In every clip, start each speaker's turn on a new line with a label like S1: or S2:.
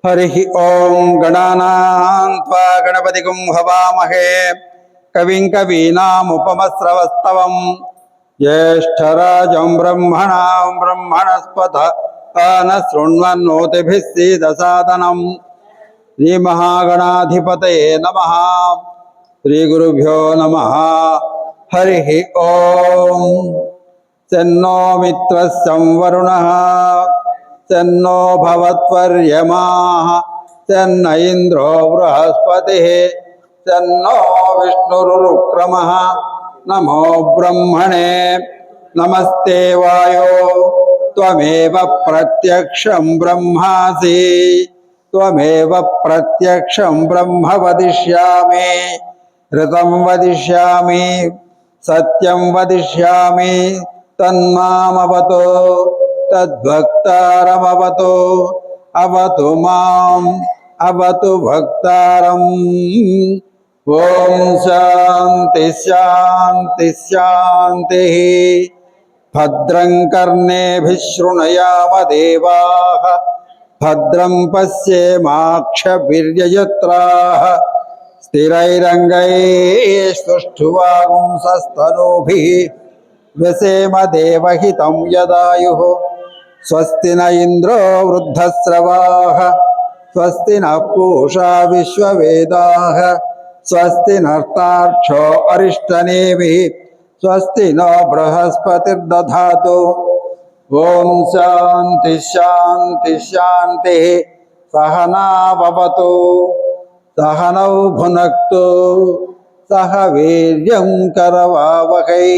S1: हरि ओं गणानां त्वा गणपतिगुं हवामहे कविं कवीनामुपमस्रवस्तवं ज्येष्ठराजं ब्रह्मणां ब्रह्मणस्पत न शृण्वन्नोतिभिः सीदसादनं श्रीमहागणाधिपतये नमः। श्रीगुरुभ्यो नमः। हरिः ओं तन्नो मित्रः वरुणः तन्नो भवत्वर्यमाः तन्न इंद्रो बृहस्पतिः तन्नो विष्णुरुक्रमः। नमो ब्रह्मणे नमस्ते वायो त्वमेव प्रत्यक्षं ब्रह्मासि त्वमेव प्रत्यक्षं ब्रह्म वदिष्यामि ऋतं वदिष्यामि सत्यं वदिष्यामि तन्मामवतु तद्भक्तारमवतु अवतु माम् अवतु भक्तारम्। ओम शांति शांति शांतिः। भद्रं कर्णेभिः शृणुयाम देवाः भद्रं पश्येमाक्षभिर्यजत्राः स्थिरैरङ्गैः सुष्ठुवागुंसस्तनूभिः व्यसेम देवहितं यदायुः। स्वस्ति न इंद्रो वृद्धस्रवाः स्वस्ति न पूषा विश्ववेदाः स्वस्ति नर्ताक्षो अरिष्टनेमिः स्वस्ति नो बृहस्पतिर्दधातु। ओम शांति शांति शांतिः। सहनाववतु सहनौ भुनक्तु सह वीर्यं करवावहै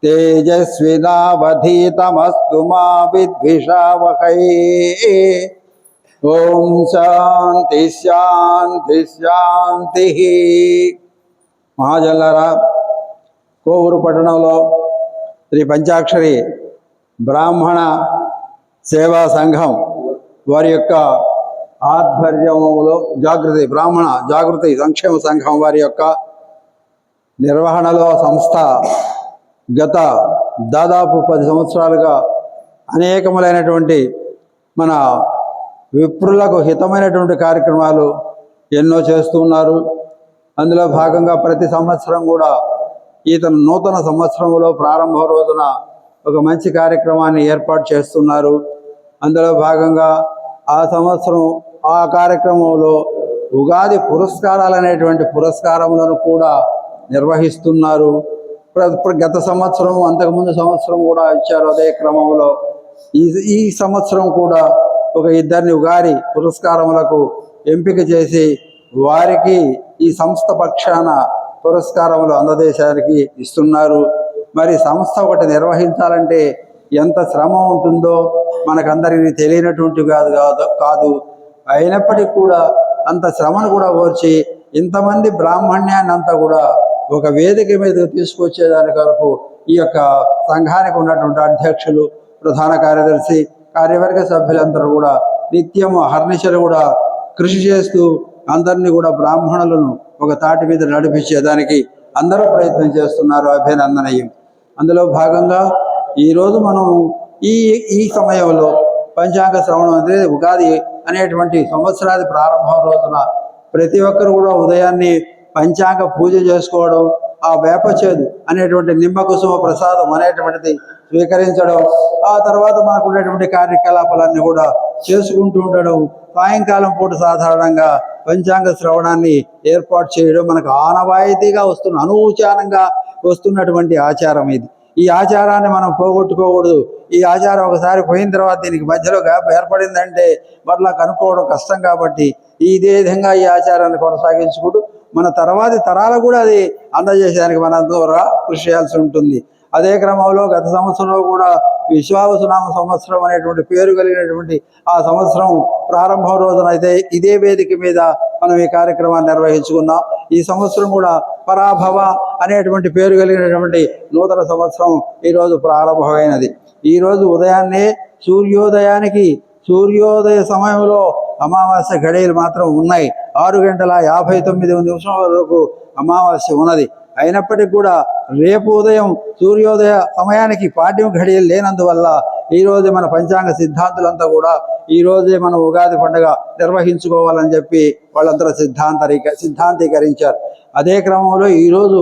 S1: तेजस्विनावधीतमस्तु मा विद्विषावहै। ओम शांति शांति शांति। महाजनलारा కోవూరు పట్టణంలో శ్రీ పంచాక్షరి బ్రాహ్మణ సేవా సంఘం వారి యొక్క ఆధ్వర్యంలో జాగృతి బ్రాహ్మణ జాగృతి సంక్షేమ సంఘం వారి యొక్క నిర్వహణలో సంస్థ గత దాదాపు 10 సంవత్సరాలుగా అనేకములైనటువంటి మన విప్రులకు హితమైనటువంటి కార్యక్రమాలు ఎన్నో చేస్తున్నారు. అందులో భాగంగా ప్రతి సంవత్సరం కూడా ఈతను నూతన సంవత్సరంలో ప్రారంభ రోజున ఒక మంచి కార్యక్రమాన్ని ఏర్పాటు చేస్తున్నారు. అందులో భాగంగా ఆ సంవత్సరం ఆ కార్యక్రమంలో ఉగాది పురస్కారాలు అనేటువంటి పురస్కారములను కూడా నిర్వహిస్తున్నారు. గత సంవత్సరం అంతకుముందు సంవత్సరం కూడా ఇచ్చారు. అదే క్రమంలో ఈ సంవత్సరం కూడా ఒక 2 ఉగాది పురస్కారములకు ఎంపిక చేసి వారికి ఈ సంస్థ పక్షాన పురస్కారములు అందజేశానికి ఇస్తున్నారు. మరి సంస్థ ఒకటి నిర్వహించాలంటే ఎంత శ్రమ ఉంటుందో మనకందరికీ తెలియనటువంటి కాదు. అయినప్పటికీ కూడా అంత శ్రమను కూడా ఓర్చి ఇంతమంది బ్రాహ్మణ్యాన్ని అంతా కూడా ఒక వేదిక మీద తీసుకొచ్చేదాని కొరకు ఈ యొక్క సంఘానికి ఉన్నటువంటి అధ్యక్షులు, ప్రధాన కార్యదర్శి, కార్యవర్గ సభ్యులందరూ కూడా నిత్యం అహర్నిశలు కూడా కృషి చేస్తూ అందరినీ కూడా బ్రాహ్మణులను ఒక తాటి మీద నడిపించేదానికి అందరూ ప్రయత్నం చేస్తున్నారు. అభినందనీయం. అందులో భాగంగా ఈరోజు మనం ఈ సమయంలో పంచాంగ శ్రవణం అంటే ఉగాది అనేటువంటి సంవత్సరాది ప్రారంభ రోజున ప్రతి ఒక్కరు కూడా ఉదయాన్నే పంచాంగ పూజ చేసుకోవడం, ఆ వేపచేదు అనేటువంటి నిమ్మకుసుమ ప్రసాదం అనేటువంటిది స్వీకరించడం, ఆ తర్వాత మనకు ఉండేటువంటి కార్యకలాపాలన్నీ కూడా చేసుకుంటూ ఉండడం, సాయంకాలం పూట సాధారణంగా పంచాంగ శ్రవణాన్ని ఏర్పాటు చేయడం మనకు ఆనవాయితీగా అనూచానంగా వస్తున్నటువంటి ఆచారం ఇది. ఈ ఆచారాన్ని మనం పోగొట్టుకోకూడదు. ఈ ఆచారం ఒకసారి పోయిన తర్వాత దీనికి మధ్యలో గ్యాప్ ఏర్పడిందంటే మరలా కనుక్కోవడం కష్టం. కాబట్టి ఇదే విధంగా ఈ ఆచారాన్ని కొనసాగించుకుంటూ మన తర్వాతి తరాలు కూడా అది అందజేసేదానికి మన ద్వారా కృషి చేయాల్సి ఉంటుంది. అదే క్రమంలో గత సంవత్సరంలో కూడా విశ్వావసునామ సంవత్సరం అనేటువంటి పేరు కలిగినటువంటి ఆ సంవత్సరం ప్రారంభం రోజున అయితే ఇదే వేదిక మీద మనం ఈ కార్యక్రమాన్ని నిర్వహించుకున్నాం. ఈ సంవత్సరం కూడా పరాభవ అనేటువంటి పేరు కలిగినటువంటి నూతన సంవత్సరం ఈరోజు ప్రారంభమైనది. ఈరోజు ఉదయాన్నే సూర్యోదయ సమయంలో అమావాస్య ఘడియలు మాత్రం ఉన్నాయి. 6:59 వరకు అమావాస్య ఉన్నది. అయినప్పటికీ కూడా రేపు ఉదయం సూర్యోదయ సమయానికి పాడ్యం ఘడియలు లేనందువల్ల ఈరోజే మన పంచాంగ సిద్ధాంతులంతా కూడా ఈరోజే మనం ఉగాది పండుగ నిర్వహించుకోవాలని చెప్పి వాళ్ళందరూ సిద్ధాంతీకరించారు. అదే క్రమంలో ఈరోజు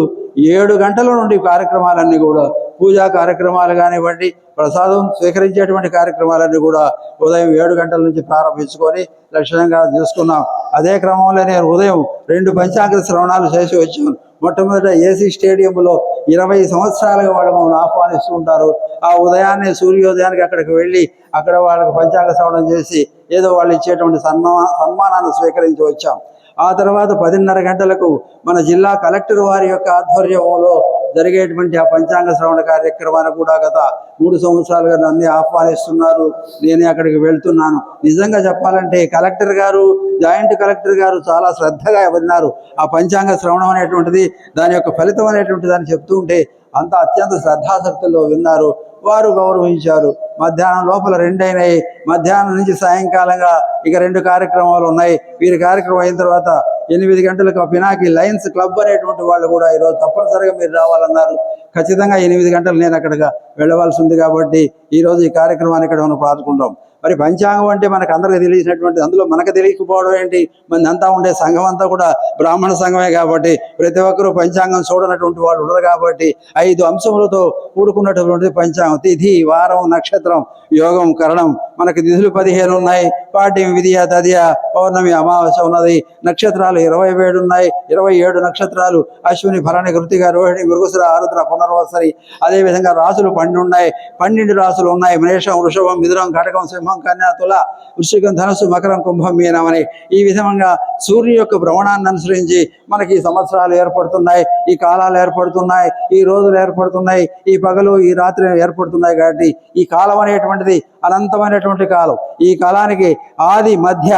S1: 7 గంటల నుండి కార్యక్రమాలన్నీ కూడా పూజా కార్యక్రమాలు కానివ్వండి, ప్రసాదం స్వీకరించేటువంటి కార్యక్రమాలన్నీ కూడా ఉదయం 7 గంటల నుంచి ప్రారంభించుకొని లక్ష్యంగా చేసుకున్నాం. అదే క్రమంలో నేను ఉదయం 2 పంచాంగ శ్రవణాలు చేసి వచ్చాను. మొట్టమొదట ఏసీ స్టేడియంలో 20 సంవత్సరాలుగా వాళ్ళు మమ్మల్ని ఆహ్వానిస్తూ ఉంటారు. ఆ ఉదయాన్నే సూర్యోదయానికి అక్కడికి వెళ్ళి అక్కడ వాళ్ళకి పంచాంగ శ్రవణం చేసి ఏదో వాళ్ళు ఇచ్చేటువంటి సన్మానాన్ని స్వీకరించి వచ్చాం. ఆ తర్వాత 10:30 గంటలకు మన జిల్లా కలెక్టర్ వారి యొక్క ఆధ్వర్యంలో జరిగేటువంటి ఆ పంచాంగ శ్రవణ కార్యక్రమాన్ని కూడా గత 3 సంవత్సరాలుగా నన్ను ఆహ్వానిస్తున్నారు. నేనే అక్కడికి వెళ్తున్నాను. నిజంగా చెప్పాలంటే కలెక్టర్ గారు, జాయింట్ కలెక్టర్ గారు చాలా శ్రద్ధగా విన్నారు. ఆ పంచాంగ శ్రవణం అనేటువంటిది దాని యొక్క ఫలితం అనేటువంటిది అని చెప్తూ ఉంటే అంత అత్యంత శ్రద్ధాసక్తుల్లో విన్నారు. వారు గౌరవించారు. మధ్యాహ్నం లోపల 2 అయినాయి. మధ్యాహ్నం నుంచి సాయంకాలంగా ఇక 2 కార్యక్రమాలు ఉన్నాయి. వీరి కార్యక్రమం అయిన తర్వాత 8 గంటలకు పినాకి లయన్స్ క్లబ్ అనేటువంటి వాళ్ళు కూడా ఈరోజు తప్పనిసరిగా మీరు రావాలన్నారు. ఖచ్చితంగా 8 గంటలు నేను అక్కడికి వెళ్ళవలసి ఉంది. కాబట్టి ఈరోజు ఈ కార్యక్రమాన్ని ఇక్కడ మనం పాల్గొంటాం. మరి పంచాంగం అంటే మనకు అందరికీ తెలిసినటువంటి, అందులో మనకు తెలియకపోవడం ఏంటి? మన అంతా ఉండే సంఘం అంతా కూడా బ్రాహ్మణ సంఘమే కాబట్టి ప్రతి ఒక్కరూ పంచాంగం చూడనటువంటి వాళ్ళు ఉండరు. కాబట్టి 5 అంశములతో కూడుకున్నటువంటి పంచాంగం: తిథి, వారం, నక్షత్రం, యోగం, కరణం. మనకి తిథులు 15 ఉన్నాయి. పాడ్యం, విధియ, తదియ, పౌర్ణమి, అమావాస్య ఉన్నది. నక్షత్రాలు 27 ఉన్నాయి. 27 నక్షత్రాలు అశ్విని, భరణి, కృతిక, రోహిణి, మృగశిర, ఆరుద్ర, పునర్వసరి. అదేవిధంగా రాసులు 12 ఉన్నాయి. 12 రాసులు ఉన్నాయి: మేషం, వృషభం, మిథునం, కటకం, సింహం, కన్యా, తుల, వృశ్చికం, ధనుస్సు, మకరం, కుంభం, మీనం అని. ఈ విధంగా సూర్యుని యొక్క భ్రమణాన్ని అనుసరించి మనకి ఈ సంవత్సరాలు ఏర్పడుతున్నాయి, ఈ కాలాలు ఏర్పడుతున్నాయి, ఈ రోజులు ఏర్పడుతున్నాయి, ఈ పగలు ఈ రాత్రి ఏర్పడుతున్నాయి. కాబట్టి ఈ కాలం అనేటువంటిది అనంతమైనటువంటి కాలం. ఈ కాలానికి ఆది, మధ్య,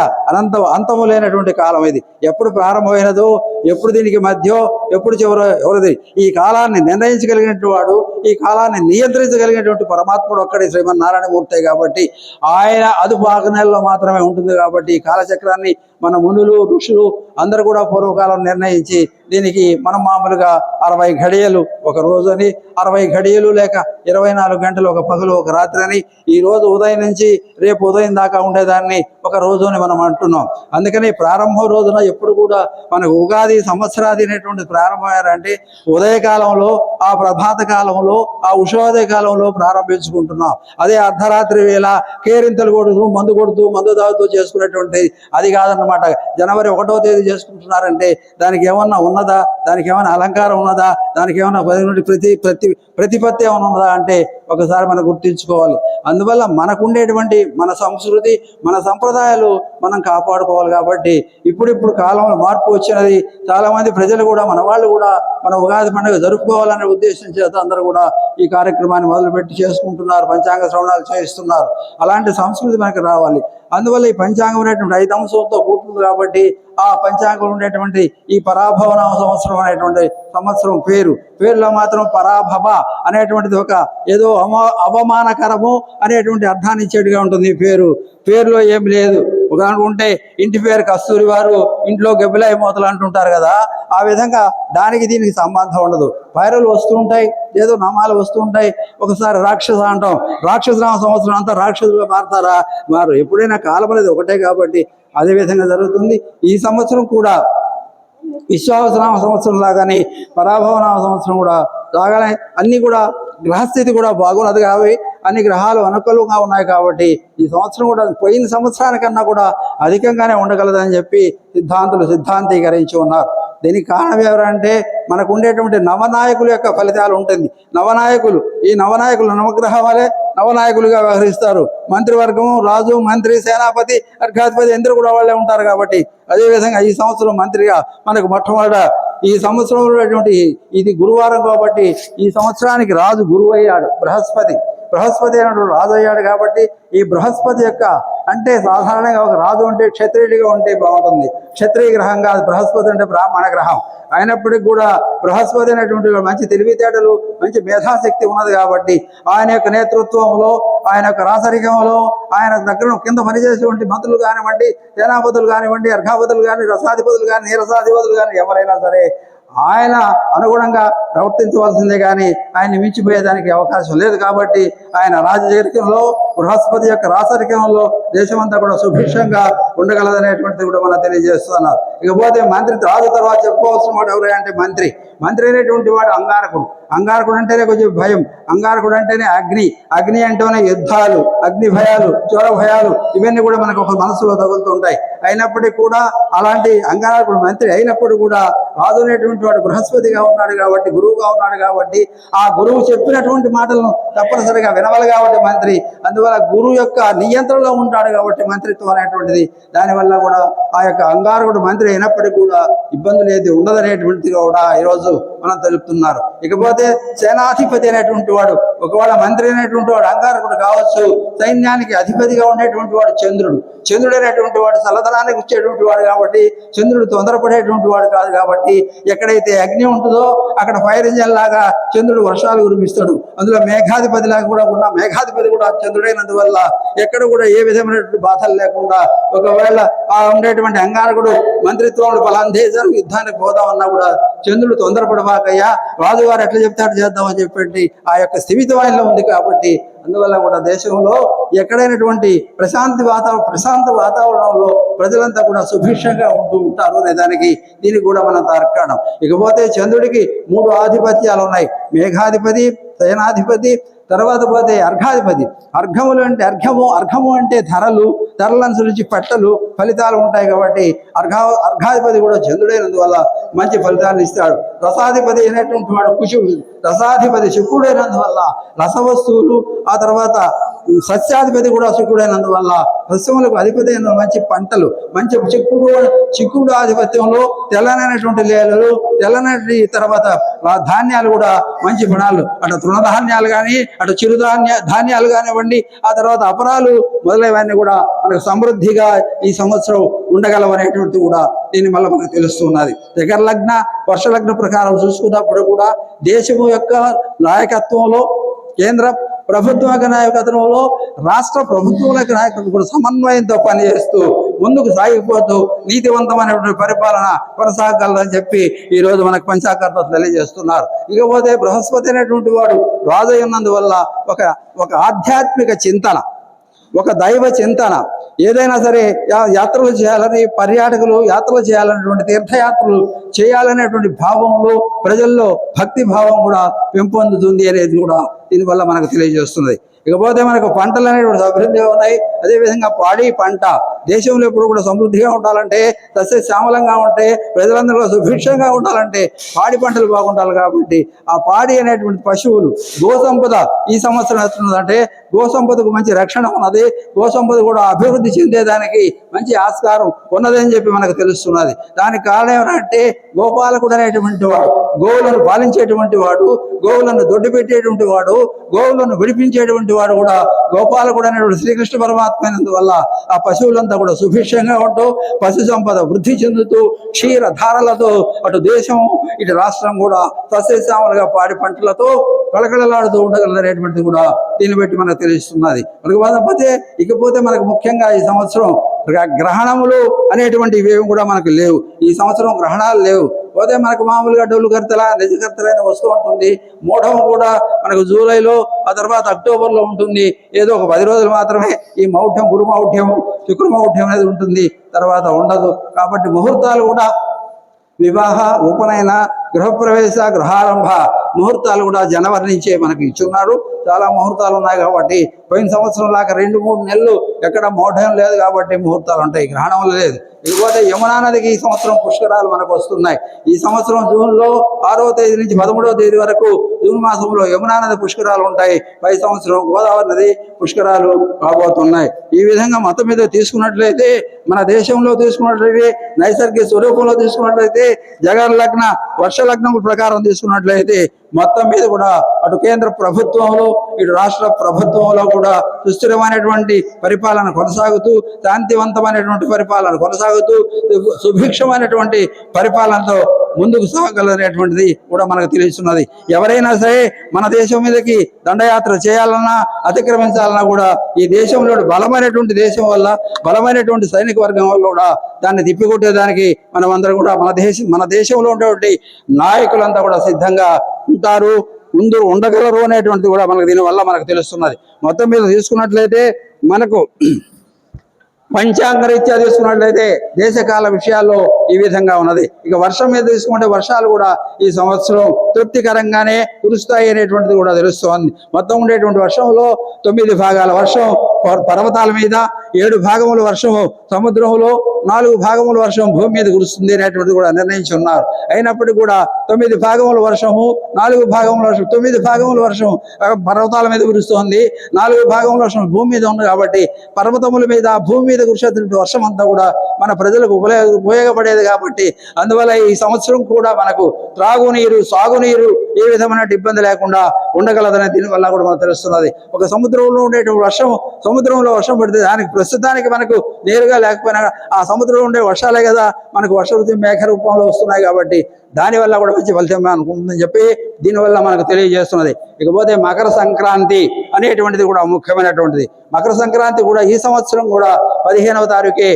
S1: అంతము లేనటువంటి కాలం. ఇది ఎప్పుడు ప్రారంభమైనదో, ఎప్పుడు దీనికి మధ్యో, ఎప్పుడు చివరో ఎవరిది. ఈ కాలాన్ని నిర్ణయించగలిగినటువంటి వాడు, ఈ కాలాన్ని నియంత్రించగలిగినటువంటి పరమాత్ముడు ఒక్కడే శ్రీమన్నారాయణమూర్తి. కాబట్టి ఆయన అదుపు ఆజ్ఞల్లో మాత్రమే ఉంటుంది. కాబట్టి ఈ కాలచక్రాన్ని మన మునులు, ఋషులు అందరూ కూడా పూర్వకాలం నిర్ణయించి దీనికి మనం మామూలుగా 60 ఘడియలు ఒక రోజు అని, 60 ఘడియలు లేక 24 గంటలు ఒక పగలు ఒక రాత్రి అని, ఈ రోజు ఉదయం నుంచి రేపు ఉదయం దాకా ఉండేదాన్ని ఒక రోజు అని మనం అంటున్నాం. అందుకని ప్రారంభం రోజున ఎప్పుడు కూడా మనకు ఉగాది సంవత్సరాది అనేటువంటి ప్రారంభమయ్యారంటే ఉదయకాలంలో, ఆ ప్రభాత కాలంలో, ఆ ఉషోదయ కాలంలో ప్రారంభించుకుంటున్నాం. అదే అర్ధరాత్రి వేళ కేరింతలు కొడుతూ మందు తాగుతూ చేసుకునేటువంటి అది కాదన్నమాట. జనవరి 1వ తేదీ చేసుకుంటున్నారంటే దానికి ఏమన్నా ఉన్నదా? దానికి ఏమైనా అలంకారం ఉన్నదా? దానికి ఏమైనా ప్రతిపత్తి ఏమైనా ఉన్నదా అంటే ఒకసారి మనం గుర్తించుకోవాలి. అందువల్ల మనకుండేటువంటి మన సంస్కృతి, మన సంప్రదాయాలు మనం కాపాడుకోవాలి. కాబట్టి ఇప్పుడు కాలంలో మార్పు వచ్చినది. చాలా మంది ప్రజలు కూడా, మన వాళ్ళు కూడా మన ఉగాది పండుగ జరుపుకోవాలనే ఉద్దేశం చేత అందరూ కూడా ఈ కార్యక్రమాన్ని మొదలుపెట్టి చేసుకుంటున్నారు, పంచాంగ శ్రవణాలు చేయిస్తున్నారు. అలాంటి సంస్కృతి మనకు రావాలి. అందువల్ల ఈ పంచాంగం అనేటువంటి 5 అంశంతో కూడుతుంది. కాబట్టి ఆ పంచాంగం ఉండేటువంటి ఈ పరాభవనామ సంవత్సరం అనేటువంటి సంవత్సరం పేరులో మాత్రం పరాభవ అనేటువంటిది ఒక ఏదో అవమానకరము అనేటువంటి అర్థాన్ని ఇచ్చేట్టుగా ఉంటుంది. పేరులో ఏం లేదు. ఉంటే ఇంటి పేరు కస్తూరి వారు, ఇంట్లో గబ్బిలాయి మూతలు అంటుంటారు కదా, ఆ విధంగా దానికి దీనికి సంబంధం ఉండదు. వైరల్ వస్తూ ఉంటాయి, ఏదో నామాలు వస్తూ ఉంటాయి. ఒకసారి రాక్షస అంటాం, రాక్షసనామ సంవత్సరం అంతా రాక్షసులుగా మారుతారా? మారు. ఎప్పుడైనా కాలం అనేది ఒకటే. కాబట్టి అదేవిధంగా జరుగుతుంది. ఈ సంవత్సరం కూడా విశ్వావసనామ సంవత్సరం లాగానే పరాభవనామ సంవత్సరం కూడా రాగానే అన్ని కూడా గ్రహస్థితి కూడా బాగున్నది. కాబట్టి అన్ని గ్రహాలు అనుకూలంగా ఉన్నాయి. కాబట్టి ఈ సంవత్సరం కూడా పోయిన సంవత్సరానికన్నా కూడా అధికంగానే ఉండగలదని చెప్పి సిద్ధాంతీకరించి ఉన్నారు. దీనికి కారణం ఎవరంటే మనకు ఉండేటువంటి నవనాయకుల యొక్క ఫలితాలు ఉంటుంది. ఈ నవనాయకులు నవగ్రహం వలె నవనాయకులుగా వ్యవహరిస్తారు. మంత్రివర్గం, రాజు, మంత్రి, సేనాపతి, అర్ఘాధిపతి అందరూ కూడా వాళ్ళే ఉంటారు. కాబట్టి అదేవిధంగా ఈ సంవత్సరం మంత్రిగా మనకు మొట్టమొదట ఈ సంవత్సరంలో ఉన్నటువంటి ఇది గురువారం. కాబట్టి ఈ సంవత్సరానికి రాజు గురువు అయ్యాడు, బృహస్పతి అనేటువంటి రాజు అయ్యాడు. కాబట్టి ఈ బృహస్పతి యొక్క అంటే సాధారణంగా ఒక రాజు అంటే క్షత్రియుడిగా ఉంటే బాగుంటుంది. క్షత్రియ గ్రహం కాదు బృహస్పతి, అంటే బ్రాహ్మణ గ్రహం. అయినప్పటికీ కూడా బృహస్పతి అనేటువంటి మంచి తెలివితేటలు, మంచి మేధాశక్తి ఉన్నది. కాబట్టి ఆయన యొక్క నేతృత్వంలో, ఆయన యొక్క రాసరికంలో, ఆయన దగ్గర కింద పనిచేసేటువంటి మంత్రులు కానివ్వండి, సేనాపతులు కానివ్వండి, అర్ఘాపతులు కానీ, రసాధిపతులు కానీ, నీరసాధిపతులు కానీ ఎవరైనా సరే ఆయన అనుగుణంగా ప్రవర్తించవలసిందే కానీ ఆయన్ని మించిపోయేదానికి అవకాశం లేదు. కాబట్టి ఆయన రాజరికంలో బృహస్పతి యొక్క రాచరికంలో దేశమంతా కూడా సుభిక్షంగా ఉండగలదనేటువంటిది కూడా మనం తెలియజేస్తున్నారు. ఇకపోతే మంత్రి రాజు తర్వాత చెప్పుకోవాల్సిన వాడు ఎవరు అంటే మంత్రి. మంత్రి అనేటువంటి వాడు అంగారకుడు. అంగారకుడు అంటేనే కొంచెం భయం. అంగారకుడు అంటేనే అగ్ని. అగ్ని అంటేనే యుద్ధాలు, అగ్ని భయాలు, జ్వర భయాలు ఇవన్నీ కూడా మనకు ఒక మనసులో తగులుతుంటాయి. అయినప్పటికీ కూడా అలాంటి అంగారకుడు మంత్రి అయినప్పుడు కూడా రాజు అనేటువంటి వాడు బృహస్పతిగా ఉన్నాడు కాబట్టి, గురువుగా ఉన్నాడు కాబట్టి ఆ గురువు చెప్పినటువంటి మాటలను తప్పనిసరిగా వినవాలి కాబట్టి మంత్రి. అందువల్ల గురువు యొక్క నియంత్రణలో ఉంటాడు కాబట్టి మంత్రిత్వం అనేటువంటిది. దానివల్ల కూడా ఆ యొక్క అంగారకుడు మంత్రి అయినప్పటికీ కూడా ఇబ్బందులు ఏది ఉండదనేటువంటిది కూడా ఈరోజు మనం తెలుపుతున్నారు. ఇకపోతే సేనాధిపతి అనేటువంటి వాడు, ఒకవేళ మంత్రి అనేటువంటి వాడు అంగారకుడు కావచ్చు, సైన్యానికి అధిపతిగా ఉండేటువంటి వాడు చంద్రుడు. చంద్రుడు అనేటువంటి వాడు చల్లదనానికి వచ్చేటువంటి వాడు కాబట్టి చంద్రుడు తొందరపడేటువంటి వాడు కాదు కాబట్టి ఎక్కడైతే అగ్ని ఉంటుందో అక్కడ ఫైర్ ఇంజన్ లాగా చంద్రుడు వర్షాలు కురిపిస్తాడు. అందులో మేఘాధిపతి లాగా కూడా ఉన్న మేఘాధిపతి కూడా చంద్రుడైనందువల్ల ఎక్కడ కూడా ఏ విధమైనటువంటి బాధలు లేకుండా, ఒకవేళ ఆ ఉండేటువంటి అంగారకుడు మంత్రిత్వంలో పలానా దేశం యుద్ధానికి పోదామన్నా కూడా చంద్రుడు తొందరపడబాకయ్యా, రాజుగారు ఎట్లా చెప్తాడు చేద్దామని చెప్పి ఆ యొక్క స్థిమితమైనలో ఉంది కాబట్టి అందువల్ల కూడా దేశంలో ఎక్కడైనటువంటి ప్రశాంత వాతావరణంలో ప్రజలంతా కూడా సుభిక్షంగా ఉంటూ ఉంటారు అనే దానికి దీనికి కూడా మనం తార్కాణం. ఇకపోతే చంద్రుడికి 3 ఆధిపత్యాలు ఉన్నాయి. మేఘాధిపతి, సేనాధిపతి, తర్వాత పోతే అర్ఘాధిపతి. అర్ఘము అంటే ధరలనుసరించి పట్టలు ఫలితాలు ఉంటాయి కాబట్టి అర్ఘాధిపతి కూడా చంద్రుడైనందువల్ల మంచి ఫలితాలను ఇస్తాడు. రసాధిపతి అయినటువంటి వాడు కుశుడు. రసాధిపతి శుక్రుడైనందువల్ల రసవస్తువులు, ఆ తర్వాత సస్యాధిపతి కూడా శుక్రుడైనందువల్ల సస్యములకు అధిపతి అయిన మంచి పంటలు, మంచి చిక్కుడు ఆధిపత్యంలో తెల్లనైనటువంటి లేలు, తెల్లనటి తర్వాత ధాన్యాలు కూడా మంచి గుణాలు, అటు తృణధాన్యాలు కానీ అటు ధాన్యాలు కానివ్వండి, ఆ తర్వాత అపరాలు మొదలైనవన్నీ కూడా మనకు సమృద్ధిగా ఈ సంవత్సరం ఉండగలవనేటువంటి కూడా దీని వల్ల మనకు తెలుస్తున్నది. దగ్గర లగ్న వర్ష లగ్న ప్రకారం చూసుకున్నప్పుడు కూడా దేశము యొక్క నాయకత్వంలో, కేంద్ర ప్రభుత్వ నాయకత్వంలో, రాష్ట్ర ప్రభుత్వాల నాయకత్వం కూడా సమన్వయంతో పనిచేస్తూ ముందుకు సాగిపోతూ నీతివంతమైనటువంటి పరిపాలన కొనసాగలదని చెప్పి ఈరోజు మనకు పంచాకర్తలు తెలియజేస్తున్నారు. ఇకపోతే బృహస్పతి అనేటువంటి వాడు రాజు ఉన్నందువల్ల ఒక ఆధ్యాత్మిక చింతన, ఒక దైవ చింతన, ఏదైనా సరే యాత్రలు చేయాలని, పర్యాటకులు యాత్రలు చేయాలనేటువంటి, తీర్థయాత్రలు చేయాలనేటువంటి భావంలో ప్రజల్లో భక్తి భావం కూడా పెంపొందుతుంది అనేది కూడా దీనివల్ల మనకు తెలియజేస్తుంది. ఇకపోతే మనకు పంటలు అనేటువంటి అభివృద్ధిగా ఉన్నాయి. అదేవిధంగా పాడి పంట దేశంలో ఎప్పుడు కూడా సమృద్ధిగా ఉండాలంటే, సస్యశ్యామలంగా ఉంటే, ప్రజలందరూ సుభిక్షంగా ఉండాలంటే పాడి పంటలు బాగుండాలి. కాబట్టి ఆ పాడి అనేటువంటి పశువులు, గోసంపద ఈ సంవత్సరం వస్తున్నదంటే గోసంపదకు మంచి రక్షణ ఉన్నది. గోసంపద కూడా అభివృద్ధి చెందేదానికి మంచి ఆస్కారం ఉన్నదని చెప్పి మనకు తెలుస్తున్నది. దానికి కారణం ఏమంటే గోపాలకుడు అనేటువంటి వాడు, గోవులను పాలించేటువంటి వాడు, గోవులను దొడ్డు పెట్టేటువంటి వాడు, గోవులను విడిపించేటువంటి వాడు కూడా గోపాలకుడు అనేటువంటి శ్రీకృష్ణ పరమాత్మ అయినందువల్ల ఆ పశువులంతా కూడా సుభిక్షంగా ఉంటూ పశు సంపద వృద్ధి చెందుతూ క్షీరధారలతో అటు దేశం ఇటు రాష్ట్రం కూడా సస్యశ్యామలుగా పాడి పంటలతో కళకళలాడుతూ ఉండగలనేటువంటిది కూడా దీన్ని బట్టి మనకు తెలుస్తున్నది. ఇకపోతే మనకు ముఖ్యంగా ఈ సంవత్సరం గ్రహణములు అనేటువంటి ఇవేమి కూడా మనకు లేవు. ఈ సంవత్సరం గ్రహణాలు లేవు. పోతే మనకు మామూలుగా డొల్లు కర్తల నిజకర్తలైన వస్తూ ఉంటుంది. మూఢం కూడా మనకు జూలైలో, ఆ తర్వాత అక్టోబర్లో ఉంటుంది. ఏదో ఒక 10 రోజులు మాత్రమే ఈ మౌఢ్యం, గురుమౌఢ్యం, శుక్రమౌఢ్యం అనేది ఉంటుంది, తర్వాత ఉండదు. కాబట్టి ముహూర్తాలు కూడా వివాహ, ఉపనయన, గృహప్రవేశ, గృహారంభ ముహూర్తాలు కూడా జనవరి నుంచే మనకి ఇచ్చున్నారు. చాలా ముహూర్తాలు ఉన్నాయి కాబట్టి పోయిన సంవత్సరం లాగా 2-3 నెలలు ఎక్కడ మౌఢ్యం లేదు కాబట్టి ముహూర్తాలు ఉంటాయి, గ్రహణం లేదు. ఇకపోతే యమునా నదికి ఈ సంవత్సరం పుష్కరాలు మనకు వస్తున్నాయి. ఈ సంవత్సరం జూన్లో 6వ తేదీ నుంచి 13వ తేదీ వరకు జూన్ మాసంలో యమునా నది పుష్కరాలు ఉంటాయి. పై సంవత్సరం గోదావరి నది పుష్కరాలు రాబోతున్నాయి. ఈ విధంగా మొత్తం మీద తీసుకున్నట్లయితే, మన దేశంలో తీసుకున్నట్లయితే, నైసర్గిక స్వరూపంలో తీసుకున్నట్లయితే, జగన్ లగ్న వర్ష లగ్నం ప్రకారం తీసుకున్నట్లయితే మొత్తం మీద కూడా అటు కేంద్ర ప్రభుత్వంలో ఇటు రాష్ట్ర ప్రభుత్వంలో కూడా సుస్థిరమైనటువంటి పరిపాలన కొనసాగుతూ, శాంతివంతమైనటువంటి పరిపాలన కొనసాగుతూ, సుభిక్షమైనటువంటి పరిపాలనతో ముందుకు సాగలనేటువంటిది కూడా మనకు తెలుస్తున్నది. ఎవరైనా సరే మన దేశం మీదకి దండయాత్ర చేయాలన్నా అతిక్రమించాలన్నా కూడా ఈ దేశంలో బలమైనటువంటి దేశం వల్ల బలమైనటువంటి సైనిక వర్గం వల్ల కూడా దాన్ని తిప్పికొట్టేదానికి మనం అందరం కూడా మన దేశంలో ఉన్నటువంటి నాయకులంతా కూడా సిద్ధంగా ఉంటారు, ముందు ఉండగలరు అనేటువంటిది కూడా మనకు దీనివల్ల మనకు తెలుస్తున్నది. మొత్తం మీద తీసుకున్నట్లయితే మనకు పంచాంగ రీత్యా తీసుకున్నట్లయితే దేశకాల విషయాల్లో ఈ విధంగా ఉన్నది. ఇక వర్షం మీద తీసుకుంటే వర్షాలు కూడా ఈ సంవత్సరం తృప్తికరంగానే కురుస్తాయి అనేటువంటిది కూడా తెలుస్తోంది. మొత్తం ఉండేటువంటి వర్షంలో 9 భాగాల వర్షం పర్వతాల మీద, 7 భాగముల వర్షం సముద్రంలో, 4 భాగముల వర్షం భూమి మీద కురుస్తుంది అనేటువంటిది కూడా నిర్ణయించి ఉన్నారు. అయినప్పటికీ కూడా 9 భాగముల వర్షము, 4 భాగముల వర్షం, 9 భాగముల వర్షం పర్వతాల మీద కురుస్తోంది, 4 భాగముల వర్షం భూమి మీద ఉంది. కాబట్టి పర్వతముల మీద భూమి మీద కురిసేటువంటి వర్షం అంతా కూడా మన ప్రజలకు ఉపయోగపడేది. కాబట్టి అందువల్ల ఈ సంవత్సరం కూడా మనకు త్రాగునీరు, సాగునీరు ఏ విధమైన ఇబ్బంది లేకుండా ఉండగలదనే దీనివల్ల కూడా మనకు తెలుస్తున్నది. ఒక సముద్రంలో ఉండేటువంటి వర్షం, సముద్రంలో వర్షం పడితే దానికి ప్రస్తుతానికి మనకు నేరుగా లేకపోయినా ఆ సముద్రంలో ఉండే వర్షాలే కదా మనకు వర్ష ఋతు మేఘ రూపంలో వస్తున్నాయి. కాబట్టి దానివల్ల కూడా మంచి ఫలితం అనుకుంటుందని చెప్పి దీనివల్ల మనకు తెలియజేస్తున్నది. ఇకపోతే మకర సంక్రాంతి అనేటువంటిది కూడా ముఖ్యమైనటువంటిది. మకర సంక్రాంతి కూడా ఈ సంవత్సరం కూడా 15వ తారీఖే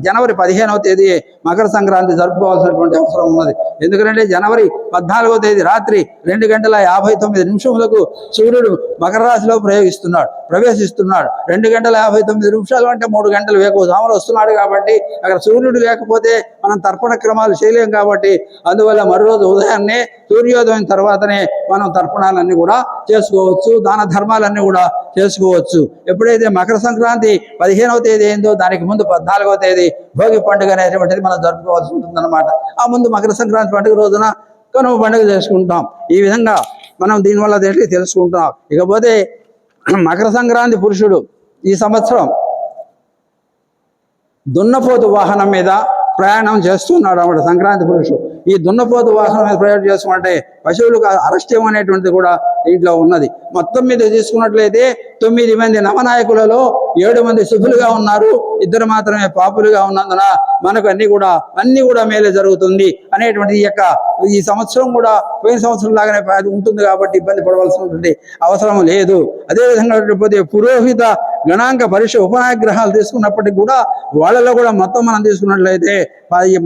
S1: జనవరి 15వ తేదీ మకర సంక్రాంతి జరుపుకోవాల్సినటువంటి అవసరం ఉన్నది. ఎందుకంటే జనవరి 14వ తేదీ రాత్రి 2:59 సూర్యుడు మకర రాశిలో ప్రవేశిస్తున్నాడు. 2:59 అంటే 3 గంటలు వేకువజామున వస్తున్నాడు. కాబట్టి అక్కడ సూర్యుడు లేకపోతే మనం తర్పణ క్రమాలు చేయలేం. కాబట్టి అందువల్ల మరోరోజు ఉదయాన్నే సూర్యోదయం తర్వాతనే మనం తర్పణాలన్నీ కూడా చేసుకోవచ్చు, దాన ధర్మాలన్నీ కూడా చేసుకోవచ్చు. ఎప్పుడైతే మకర సంక్రాంతి 15వ తేదీ అయిందో దానికి ముందు 14వ తేదీ భోగి పండుగ అనేటువంటిది మనం జరుపుకోవాల్సి ఉంటుందన్నమాట. ఆ ముందు మకర సంక్రాంతి పండుగ రోజున కనుమ పండుగ చేసుకుంటాం. ఈ విధంగా మనం దీనివల్ల తెలుసుకుంటాం. ఇకపోతే మకర సంక్రాంతి పురుషుడు ఈ సంవత్సరం దున్నపోతు వాహనం మీద ప్రయాణం చేస్తున్నాడు అన్నమాట. సంక్రాంతి పురుషుడు ఈ దున్నపోతు వాహనం మీద ప్రయాణం చేసుకుంటే పశువులకు అరెస్టం అనేటువంటిది కూడా దీంట్లో ఉన్నది. మొత్తం మీద తీసుకున్నట్లయితే 9 మంది నవనాయకులలో 7 మంది శుభులుగా ఉన్నారు, 2 మాత్రమే పాపులుగా ఉన్నందున మనకు అన్ని కూడా మేలే జరుగుతుంది అనేటువంటి ఈ సంవత్సరం కూడా పోయిన సంవత్సరం లాగానే ఉంటుంది. కాబట్టి ఇబ్బంది పడవలసినటువంటి అవసరం లేదు. అదేవిధంగా పురోహిత గణాంక పరీక్ష ఉపనాగ్రహాలు తీసుకున్నప్పటికీ కూడా వాళ్ళలో కూడా మొత్తం మనం తీసుకున్నట్లయితే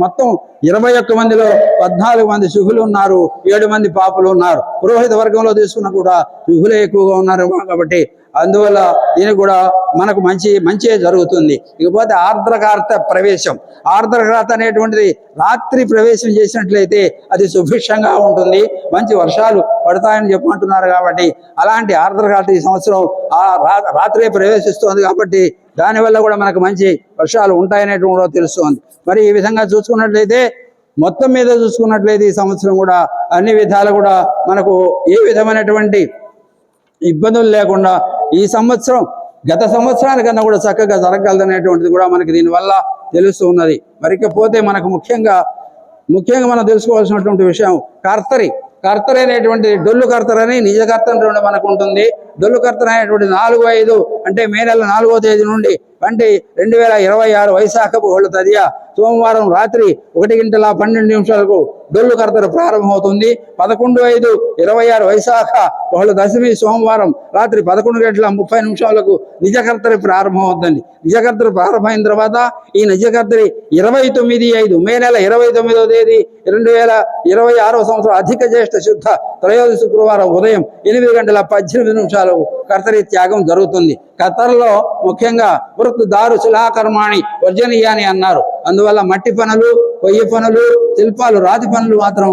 S1: మొత్తం 21 మందిలో 14 మంది శుభులు ఉన్నారు, 7 మంది పాపులు ఉన్నారు. పురోహిత వర్గంలో తీసుకున్నా కూడా శుభులే ఎక్కువగా ఉన్నారు. కాబట్టి అందువల్ల దీనికి కూడా మనకు మంచి జరుగుతుంది. ఇకపోతే ఆర్ద్రకార్త ప్రవేశం. ఆర్ద్రకార్త అనేటువంటిది రాత్రి ప్రవేశం చేసినట్లయితే అది సుభిక్షంగా ఉంటుంది, మంచి వర్షాలు పడతాయని చెప్పమంటున్నారు. కాబట్టి అలాంటి ఆర్ద్రకార్త ఈ సంవత్సరం రాత్రే ప్రవేశిస్తుంది. కాబట్టి దానివల్ల కూడా మనకు మంచి వర్షాలు ఉంటాయనేటువంటి తెలుస్తుంది. మరి ఈ విధంగా చూసుకున్నట్లయితే మొత్తం మీద చూసుకున్నట్లయితే ఈ సంవత్సరం కూడా అన్ని విధాలు కూడా మనకు ఏ విధమైనటువంటి ఇబ్బందులు లేకుండా ఈ సంవత్సరం గత సంవత్సరానికన్నా కూడా చక్కగా జరగగలదనేటువంటిది కూడా మనకి దీనివల్ల తెలుస్తూ ఉన్నది. మరికపోతే మనకు ముఖ్యంగా మనం తెలుసుకోవాల్సినటువంటి విషయం కర్తరి అనేటువంటి డొల్లు కర్తరి అని నిజ కర్తరి మనకు ఉంటుంది. డొల్లు కర్తరి అనేటువంటి 4/5 అంటే మే నెల 4వ తేదీ నుండి అంటే 2026 వైశాఖపు హోళ తదియ సోమవారం రాత్రి 1:12 డొల్లు కర్తరి ప్రారంభమవుతుంది. 11/5/26 వైశాఖ బహుళ దశమి సోమవారం రాత్రి 11:30 నిజ కర్తరి ప్రారంభమవుతుంది. నిజ కర్తరి ప్రారంభమైన తర్వాత ఈ నిజ కర్తరి 29/5 మే నెల 29వ తేదీ 2026 సంవత్సరం అధిక జ్యేష్ఠ శుద్ధ త్రయోదశి శుక్రవారం ఉదయం 8:18 కర్తరి త్యాగం జరుగుతుంది. కర్తరిలో ముఖ్యంగా వృత్తు దారు శిలాకర్మాణి వర్జనీయాని అన్నారు. అందువల్ల మట్టి పనులు, కొయ్య పనులు, శిల్పాలు, రాతి పనులు మాత్రం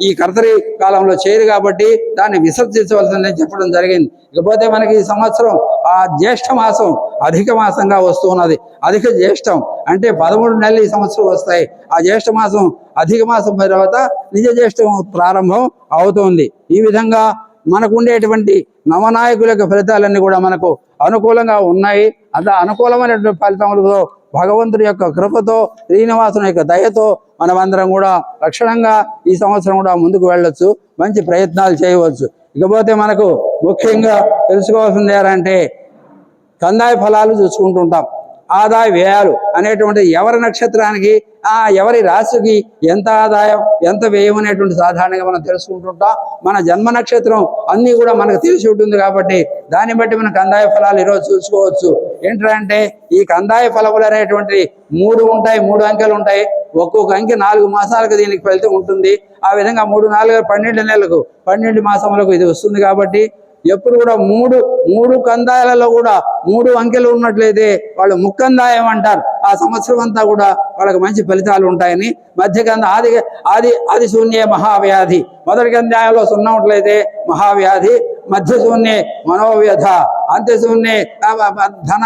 S1: ఈ కర్తరి కాలంలో చేయరు. కాబట్టి దాన్ని విసర్జించవలసిందని చెప్పడం జరిగింది. ఇకపోతే మనకి ఈ సంవత్సరం ఆ జ్యేష్ఠ మాసం అధిక మాసంగా వస్తున్నది. అధిక జ్యేష్టం అంటే 13 నెలలు ఈ సంవత్సరం వస్తాయి. ఆ జ్యేష్ఠ మాసం అధిక మాసం తర్వాత నిజ జ్యేష్టం ప్రారంభం అవుతుంది. ఈ విధంగా మనకు ఉండేటువంటి నవనాయకుల యొక్క ఫలితాలన్నీ కూడా మనకు అనుకూలంగా ఉన్నాయి. అనుకూలమైనటువంటి ఫలితములతో భగవంతుడి యొక్క కృపతో, శ్రీనివాసుని యొక్క దయతో మనమందరం కూడా లక్షణంగా ఈ సంవత్సరం కూడా ముందుకు వెళ్ళొచ్చు, మంచి ప్రయత్నాలు చేయవచ్చు. ఇకపోతే మనకు ముఖ్యంగా తెలుసుకోవాల్సింది ఏంటంటే కందాయ ఫలాలు చూసుకుంటుంటాం. ఆదాయ వ్యయాలు అనేటువంటి ఎవరి నక్షత్రానికి ఎవరి రాశికి ఎంత ఆదాయం ఎంత వ్యయం అనేటువంటి సాధారణంగా మనం తెలుసుకుంటుంటాం. మన జన్మ నక్షత్రం అన్నీ కూడా మనకు తెలిసి ఉంటుంది కాబట్టి దాన్ని బట్టి మన కందాయ ఫలాలు ఈరోజు చూసుకోవచ్చు. ఏంటంటే ఈ కందాయ ఫలములు అనేటువంటి 3 ఉంటాయి, 3 అంకెలు ఉంటాయి. ఒక్కొక్క అంకె 4 మాసాలకు దీనికి ఫలితం ఉంటుంది. ఆ విధంగా 3, 4, 12 నెలలకు 12 మాసములకు ఇది వస్తుంది. కాబట్టి ఎప్పుడు కూడా మూడు కందాయాలలో కూడా 3 అంకెలు ఉన్నట్లయితే వాళ్ళు ముక్కందాయం అంటారు. ఆ సంవత్సరం అంతా కూడా వాళ్ళకి మంచి ఫలితాలు ఉంటాయని. మధ్య ఆది శూన్యే మహావ్యాధి, మొదటి కందాయంలో 0 ఉన్నట్లయితే మహావ్యాధి, మధ్య శూన్యే మనోవ్యధ, అంత్యశూన్యే ధన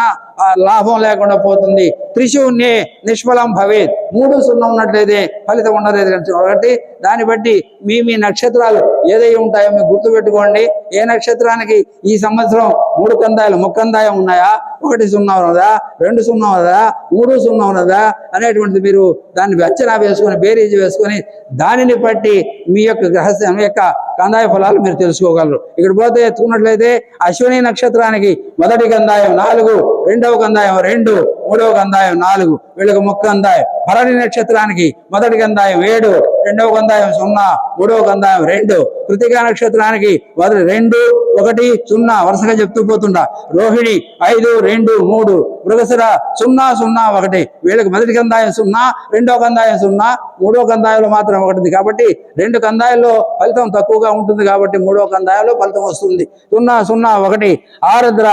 S1: లాభం లేకుండా పోతుంది, త్రిశూన్యే నిష్ఫలం భవేత్. 3 0 ఉన్నట్లయితే ఫలితం ఉండలేదు. కాబట్టి దాన్ని బట్టి మీ నక్షత్రాలు ఏదై ఉంటాయో మీకు గుర్తుపెట్టుకోండి. ఏ నక్షత్రానికి ఈ సంవత్సరం 3 కందాయాలు ముక్కందాయం ఉన్నాయా, 1 0 ఉన్నదా, 2 0 ఉన్నదా, 3 0 ఉన్నదా అనేటువంటిది మీరు దాన్ని అంచనా వేసుకొని బేరీజు వేసుకొని దానిని బట్టి మీ యొక్క రహస్యం యొక్క కందాయ ఫలాలు మీరు తెలుసుకోగలరు. ఇక్కడ పోతే ఎత్తుకున్నట్లయితే అశ్విని నక్షత్రానికి మొదటి కందాయం 4, రెండవ కందాయం 2, మూడవ కందాయం 4, వీళ్ళకి ముక్కందాయం. భరణి నక్షత్రానికి మొదటి కందాయం 7, రెండవ కందాయం 0, మూడవ కందాయం 2. కృతికా నక్షత్రానికి మొదటి 2, 1, 0 వరుసగా చెప్తూ పోతుంటా. రోహిణి 5, 2, 3, మృగశిర 0, 0, 1. వీళ్ళకి మొదటి కందాయం 0, రెండవ కందాయం 0, మూడవ కందాయంలో మాత్రం 1. కాబట్టి 2 కందాయాల్లో ఫలితం తక్కువగా ఉంటుంది కాబట్టి మూడవ కందాయంలో ఫలితం వస్తుంది. 0, 0, 1. ఆరుద్ర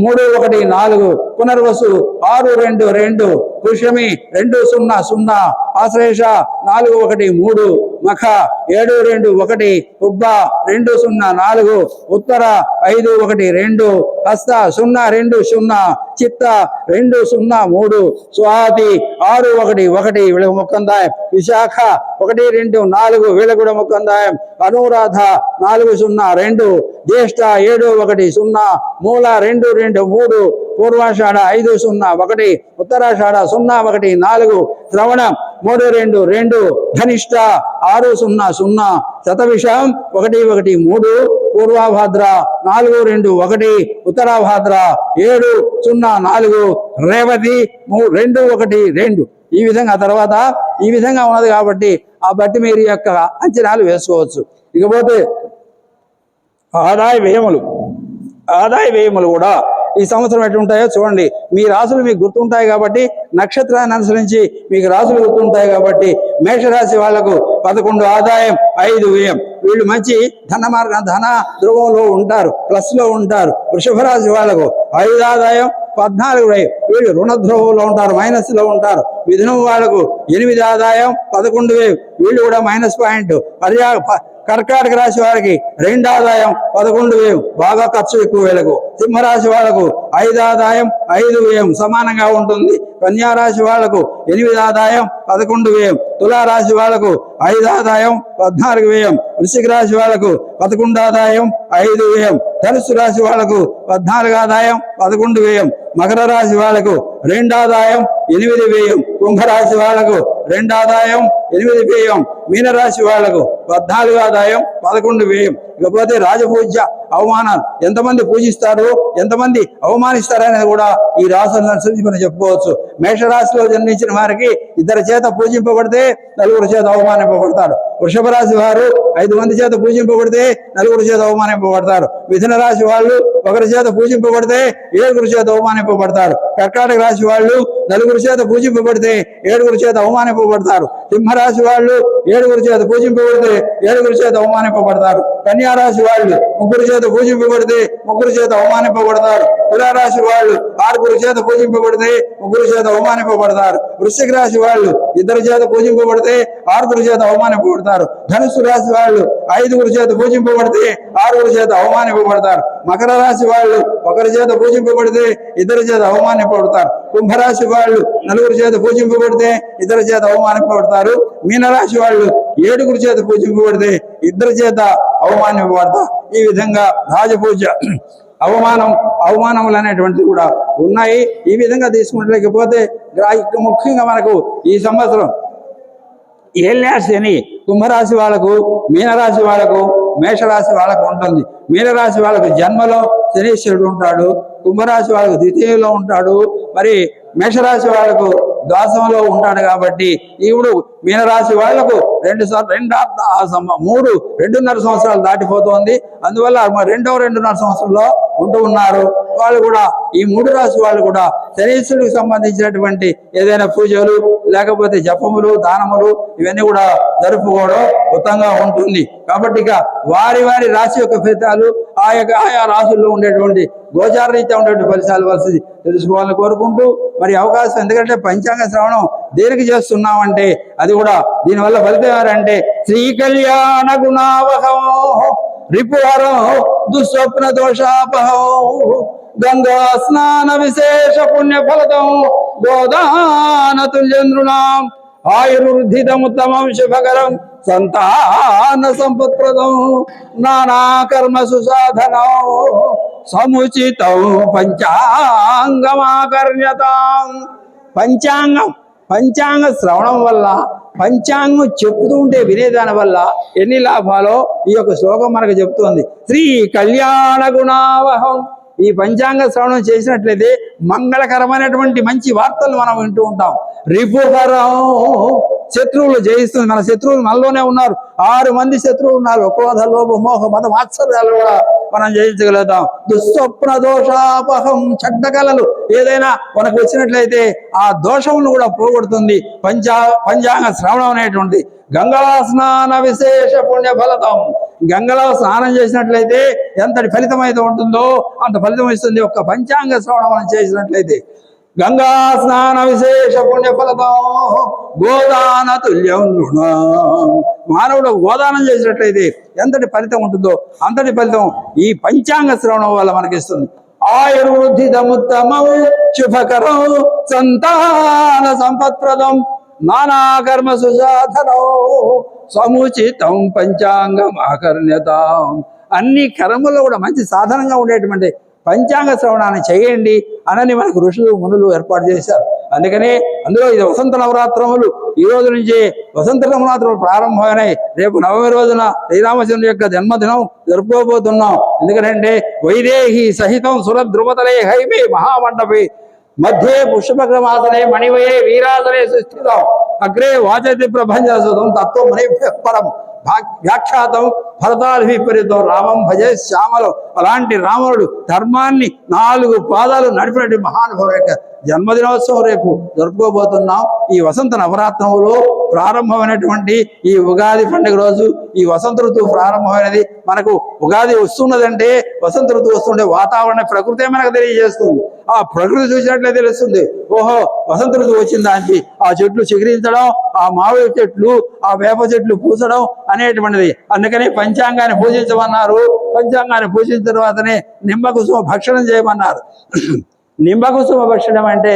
S1: 3, 1, 4, పునర్వసు 6, 2, 2, పుష్యమి 2, 0, 0, ఆశ్లేష 4, 1, 3, మఖ 7, 2, 1, ఉబ్బ 2, 0, 4, ఉత్తర 5, 1, 2, హస్త 0, 2, 0, చిత్త 2, 0, 3, స్వాతి 6, 1, 1 వీళ్ళకి ముక్కందాయం. విశాఖ 1, 2, 4 వీళ్ళకి కూడా ముక్కందాయం. అనురాధ 4, 0, 2, జ్యేష్ఠ 7, 1, 0, మూల 2, 2, 3, పూర్వాషాఢ 5, 0, 1, ఉత్తరాషాఢ 0, 1, 4, శ్రవణం 3, 2, 2, ధనిష్ట 6, 0, 0, శతవిషం 1, 1, 3, పూర్వాభాద్ర 4, 2, 1, ఉత్తరాభాద్ర 7, 0, 4, రేవతి 2, 1, 2. ఈ విధంగా తర్వాత ఈ విధంగా ఉన్నది కాబట్టి ఆ బట్టి మీరు యొక్క అంచనాలు వేసుకోవచ్చు. ఇకపోతే ఆదాయ వ్యయములు కూడా ఈ సంవత్సరం ఎట్లా ఉంటాయో చూడండి. మీ రాశులు మీకు గుర్తుంటాయి కాబట్టి నక్షత్రాన్ని అనుసరించి మీకు రాశులు గుర్తుంటాయి కాబట్టి మేషరాశి వాళ్లకు 11 ఆదాయం, 5 వ్యయం. వీళ్ళు మంచి ధన ధ్రువంలో ఉంటారు, ప్లస్ లో ఉంటారు. వృషభ రాశి వాళ్లకు 5 ఆదాయం, 14 వ్యయం. వీళ్ళు రుణ ధ్రువంలో ఉంటారు, మైనస్ లో ఉంటారు. మిథునం వాళ్లకు 8 ఆదాయం, 11 వ్యయం. వీళ్ళు కూడా మైనస్ పాయింట్. కర్కాటక రాశి వారికి 2 ఆదాయం, 11 వ్యయం, బాగా ఖర్చు ఎక్కువ వీళ్ళకు. సింహరాశి వాళ్లకు 5 ఆదాయం, 5 వ్యయం సమానంగా ఉంటుంది. కన్యారాశి వాళ్లకు 8 ఆదాయం, 11 వ్యయం. తులారాశి వాళ్లకు 5 ఆదాయం, 14 వ్యయం. వృశ్చిక రాశి వాళ్లకు 11 ఆదాయం, 5 వ్యయం. ధనుసు రాశి వాళ్లకు 14 ఆదాయం, 11 వ్యయం. మకర రాశి వాళ్లకు 2 ఆదాయం, 8 వ్యయం. కుంభరాశి వాళ్లకు 2 ఆదాయం, 8 వ్యయం. మీనరాశి వాళ్లకు 14 ఆదాయం, 11 వ్యయం. ఇకపోతే రాజపూజ్య అవమానాలు ఎంతమంది పూజిస్తారు, ఎంతమంది అవమానిస్తారు అనేది కూడా ఈ రాశులను అనుసరించి మనం చెప్పుకోవచ్చు. మేషరాశిలో జన్మించిన వారికి 2 చేత పూజింపబడితే 4 చేత అవమానింపబడతారు. వృషభ రాశి వారు 5 మంది చేత పూజింపబడితే 4 చేత అవమానింపబడతారు. మిథున రాశి వాళ్ళు 1 చేత పూజింపబడితే 7 చేత అవమానింపబడతారు. కర్కాటక రాశి వాళ్ళు 4 చేత పూజింపబడితే 7 చేత అవమానింపబడతారు. సింహరాశి వాళ్ళు 7 చేత పూజింపబడితే 7 చేత అవమానింపబడతారు. కన్యారాశి వాళ్ళు 3 చేత పూజింపబడితే 3 చేత అవమానింపబడతారు. తులారాశి వాళ్ళు 6 చేత పూజింపబడితే 3 చేత అవమానింపబడతారు. వృశ్చిక రాశి వాళ్ళు 2 చేత పూజింపబడితే 6 చేత అవమానింపబడతారు. ధనుసు రాశి వాళ్ళు 5 చేత పూజింపబడితే 6 చేత అవమానింపబడతారు. మకర రాశి వాళ్ళు 1 చేత పూజింపబడితే 2 చేత అవమానింపబడతారు. కుంభరాశి వాళ్ళు 4 చేత పూజింపబడితే 2 చేత అవమానింపబడతారు. మీనరాశి వాళ్ళు 7 చేత పూజింపబడితే 2 చేత అవమానింపబడతారు. ఈ విధంగా రాజపూజ అవమానములు అనేటువంటివి కూడా ఉన్నాయి. ఈ విధంగా తీసుకున్నట్లేకపోతే ముఖ్యంగా మనకు ఈ సంవత్సరం ఏళ్ళని కుంభరాశి వాళ్ళకు, మీనరాశి వాళ్ళకు, మేషరాశి వాళ్ళకు ఉంటుంది. మీనరాశి వాళ్ళకు జన్మలో శనీశ్వరుడు ఉంటాడు, కుంభరాశి వాళ్ళకు ద్వితీయంలో ఉంటాడు, మరి మేషరాశి వాళ్ళకు ద్వాదశంలో ఉంటాడు. కాబట్టి ఇప్పుడు మీనరాశి వాళ్లకు 2.5 సంవత్సరాలు దాటిపోతోంది. అందువల్ల 2.5 సంవత్సరంలో ఉంటూ ఉన్నారు. వాళ్ళు కూడా ఈ 3 రాశి వాళ్ళు కూడా శనీశ్వరుడికి సంబంధించినటువంటి ఏదైనా పూజలు లేకపోతే జపములు దానములు ఇవన్నీ కూడా జరుపుకోవడం ఉత్తమంగా ఉంటుంది. కాబట్టి ఇక వారి వారి రాశి యొక్క ఫలితాలు ఆయా రాశుల్లో ఉండేటువంటి గోచార రీత్యా ఉండేటువంటి ఫలితాలు వలసి తెలుసుకోవాలని కోరుకుంటూ మరి అవకాశం, ఎందుకంటే పంచాంగ శ్రవణం దేనికి చేస్తున్నామంటే అది కూడా దీనివల్ల ఫలితం ఎవరంటే శ్రీ కళ్యాణ గుణావహం రిపుహరం దుస్వప్న దోషాపహం గంగా స్నాన విశేష పుణ్య ఫలదం గోదాన తుల్యంద్రుణాం ఆయుర్వృద్ధిదముత్తమం శుభకరం సంతాన సంపత్ప్రదం నానా కర్మ సుసాధనం సముచితం పంచాంగమాకర్ణ్యతాం. పంచాంగ శ్రవణం వల్ల, పంచాంగం చెప్తూ ఉంటే వినేదాని వల్ల ఎన్ని లాభాలో ఈ యొక్క శ్లోకం మనకు చెప్తోంది. శ్రీ కళ్యాణ గుణావహం. ఈ పంచాంగ శ్రవణం చేసినట్లయితే మంగళకరమైనటువంటి మంచి వార్తలు మనం వింటూ ఉంటాం. రిపుహరం, శత్రువులు జయిస్తుంది. మన శత్రువులు మనలోనే ఉన్నారు. 6 మంది శత్రువులు ఉన్నారు. క్రోధ లోభ మోహ మద మాత్సర్యాలు కూడా మనం జయించగలుగుతాం. దుస్వప్న దోషాపహం, చెడ్డ కళలు ఏదైనా మనకు వచ్చినట్లయితే ఆ దోషములను కూడా పోగొడుతుంది పంచాంగ శ్రవణం అనేటువంటి. గంగా స్నాన విశేష పుణ్య ఫలతం. గంగలో స్నానం చేసినట్లయితే ఎంతటి ఫలితం అయితే ఉంటుందో అంత ఫలితం ఇస్తుంది ఒక్క పంచాంగ శ్రవణం మనం చేసినట్లయితే. గంగా స్నాన విశేష పుణ్య ఫలతం గోదాన తుల్యం నృణ. మానవుడు గోదానం చేసినట్లయితే ఎంతటి ఫలితం ఉంటుందో అంతటి ఫలితం ఈ పంచాంగ శ్రవణం వల్ల మనకిస్తుంది. ఆయుర్వృద్ధిదముత్తమం శుభకరం సంతాన సంపత్ప్రదం నానా కర్మ సుసాధనం సముచితం పంచాంగం ఆకర్ణ్యతాం. అన్ని కర్మల్లో కూడా మంచి సాధనంగా ఉండేటువంటి పంచాంగ శ్రవణాన్ని చేయండి అనని మనకు ఋషులు మునులు ఏర్పాటు చేశారు. అందుకనే అందులో ఇది వసంత నవరాత్రములు. ఈ రోజు నుంచి వసంత నవరాత్రులు ప్రారంభమైనాయి. రేపు 9వ రోజున శ్రీరామచంద్రుడి యొక్క జన్మదినం జరుపుకోబోతున్నాం. ఎందుకంటే వైదేహి సహితం సురద్రువతలే హైమే మహామండపే మధ్యే పుష్పగ్రమాసనే మణివయే వీరాసనే సుస్థితం అగ్రే వాచతి ప్రభంజనం తత్వం మణి పరం వ్యాఖ్యాతం ఫలతాలు విపరీతం రామం భజే శ్యామలో. అలాంటి రాముడు ధర్మాన్ని 4 పాదాలు నడిపినటువంటి మహానుభావు యొక్క జన్మదినోత్సవం రేపు జరుపుకోబోతున్నాం. ఈ వసంత నవరాత్రంలో ప్రారంభమైనటువంటి ఈ ఉగాది పండుగ రోజు ఈ వసంత ఋతువు ప్రారంభమైనది. మనకు ఉగాది వస్తున్నదంటే వసంత ఋతువు వస్తుండే వాతావరణ ప్రకృతి మనకు తెలియజేస్తుంది. ఆ ప్రకృతి చూసినట్లయితే తెలుస్తుంది, ఓహో వసంత ఋతువు వచ్చిన దానికి ఆ చెట్లు చిగురించడం, ఆ మామిడి చెట్లు ఆ వేప చెట్లు పూసడం అనేటువంటిది. అందుకని పంచాంగాన్ని పూజించమన్నారు. పంచాంగాన్ని పూజించిన తర్వాతనే నిమ్మకుసుమ భక్షణం చేయమన్నారు. నిమ్మకుసుమ భక్షణం అంటే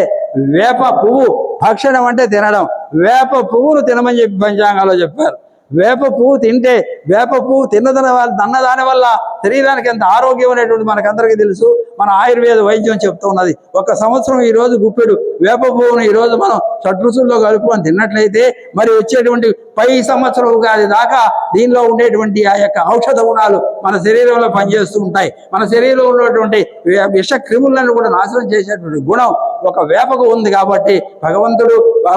S1: వేప పువ్వు, భక్షణం అంటే తినడం. వేప పువ్వును తినమని చెప్పి పంచాంగాల్లో చెప్పారు. వేప పువ్వు తింటే, వేప పువ్వు తిన్నదాని వల్ల శరీరానికి ఎంత ఆరోగ్యం అనేటువంటి మనకందరికీ తెలుసు. మన ఆయుర్వేద వైద్యం చెప్తూ ఉన్నది. 1 సంవత్సరం ఈ రోజు గుప్పెడు వేప పువ్వును ఈ రోజు మనం షడ్రుచుల్లో కలుపుకొని తిన్నట్లయితే మరి వచ్చేటువంటి పై సంవత్సరం ఉగాది దాకా దీనిలో ఉండేటువంటి ఆ యొక్క ఔషధ గుణాలు మన శరీరంలో పనిచేస్తూ ఉంటాయి. మన శరీరంలో ఉన్నటువంటి విష క్రిములను కూడా నాశనం చేసేటువంటి గుణం ఒక వేపకు ఉంది. కాబట్టి భగవంతుడు,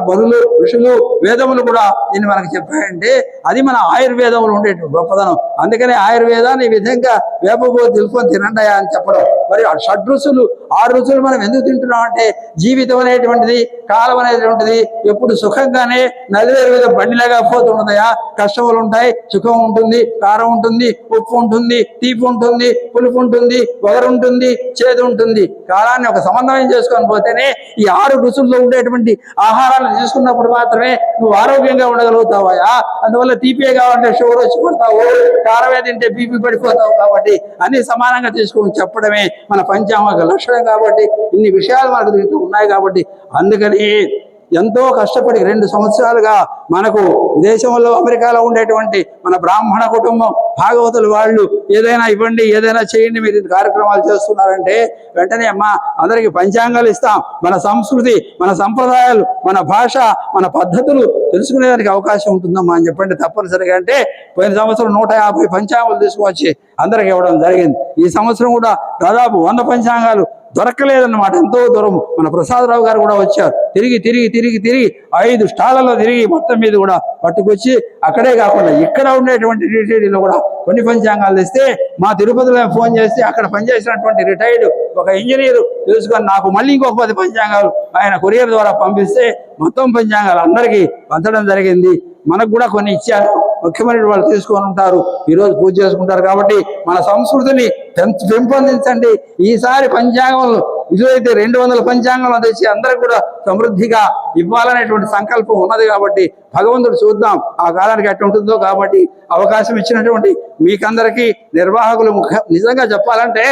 S1: బరులు, ఋషులు, వేదములు కూడా దీన్ని మనకు చెప్పాయంటే అది మన ఆయుర్వేదంలో ఉండేటువంటి గొప్పదనం. అందుకనే ఆయుర్వేదాన్ని ఈ విధంగా వేప పువ్వు తెలుసుకొని తినండియా అని చెప్పడం. మరి ఆ షడ్రుచులు 6 రుచులు మనం ఎందుకు తింటున్నాం అంటే జీవితం అనేటువంటిది, కాలం అనేటువంటిది ఎప్పుడు సుఖంగానే నదివేరు మీద బండిలాగా పోతుంటుందయా. కష్టములు ఉంటాయి, సుఖం ఉంటుంది, కారం ఉంటుంది, ఉప్పు ఉంటుంది, తీపి ఉంటుంది, పులుపు ఉంటుంది, వగరు ఉంటుంది, చేదు ఉంటుంది. కాలాన్ని ఒక సమన్వయం చేసుకొని పోతేనే ఈ 6 రుచుల్లో ఉండేటువంటి ఆహారాలను తీసుకున్నప్పుడు మాత్రమే నువ్వు ఆరోగ్యంగా ఉండగలుగుతావయా. అందువల్ల తీపే కావాలంటే షుగర్ వచ్చి పడతావు, కారమే తింటే బీపీ పడిపోతావు. కాబట్టి అన్ని సమానంగా తీసుకొని చెప్పడమే మన పంచాంగ లక్షణం. కాబట్టి ఇన్ని విషయాలు మనకు దీంట్లో ఉన్నాయి. కాబట్టి అందుకని ఎంతో కష్టపడి 2 సంవత్సరాలుగా మనకు విదేశంలో అమెరికాలో ఉండేటువంటి మన బ్రాహ్మణ కుటుంబం భాగవతులు వాళ్ళు ఏదైనా ఇవ్వండి, ఏదైనా చేయండి, మీరు కార్యక్రమాలు చేస్తున్నారంటే వెంటనే అమ్మా అందరికీ పంచాంగాలు ఇస్తాం, మన సంస్కృతి, మన సంప్రదాయాలు, మన భాష, మన పద్ధతులు తెలుసుకునేదానికి అవకాశం ఉంటుందమ్మా అని చెప్పండి తప్పనిసరిగా. అంటే పోయిన సంవత్సరం 150 పంచాంగాలు తీసుకువచ్చి అందరికి ఇవ్వడం జరిగింది. ఈ సంవత్సరం కూడా దాదాపు 100 పంచాంగాలు దొరకలేదన్నమాట. ఎంతో దూరం మన ప్రసాదరావు గారు కూడా వచ్చారు. తిరిగి 5 స్టాళ్లలో తిరిగి మొత్తం మీద కూడా పట్టుకొచ్చి అక్కడే కాకుండా ఇక్కడ ఉండేటువంటి టీటీడీలో కూడా కొన్ని పంచాంగాలు తెస్తే మా తిరుపతిలో ఫోన్ చేస్తే అక్కడ పనిచేసినటువంటి రిటైర్డ్ ఒక ఇంజనీరు తెలుసుకొని నాకు మళ్ళీ ఇంకొక 10 పంచాంగాలు ఆయన కొరియర్ ద్వారా పంపిస్తే మొత్తం పంచాంగాలు అందరికీ పంచడం జరిగింది. మనకు కూడా కొన్ని ఇచ్చారు. ముఖ్యమైన వాళ్ళు తీసుకొని ఉంటారు, ఈరోజు పూజ చేసుకుంటారు. కాబట్టి మన సంస్కృతిని పెంపొందించండి. ఈసారి పంచాంగంలో ఇదైతే 200 పంచాంగాలు తెచ్చి అందరికి కూడా సమృద్ధిగా ఇవ్వాలనేటువంటి సంకల్పం ఉన్నది. కాబట్టి భగవంతుడు చూద్దాం ఆ కాలానికి ఎట్లా ఉంటుందో. కాబట్టి అవకాశం ఇచ్చినటువంటి మీకందరికీ నిర్వాహకులు నిజంగా చెప్పాలంటే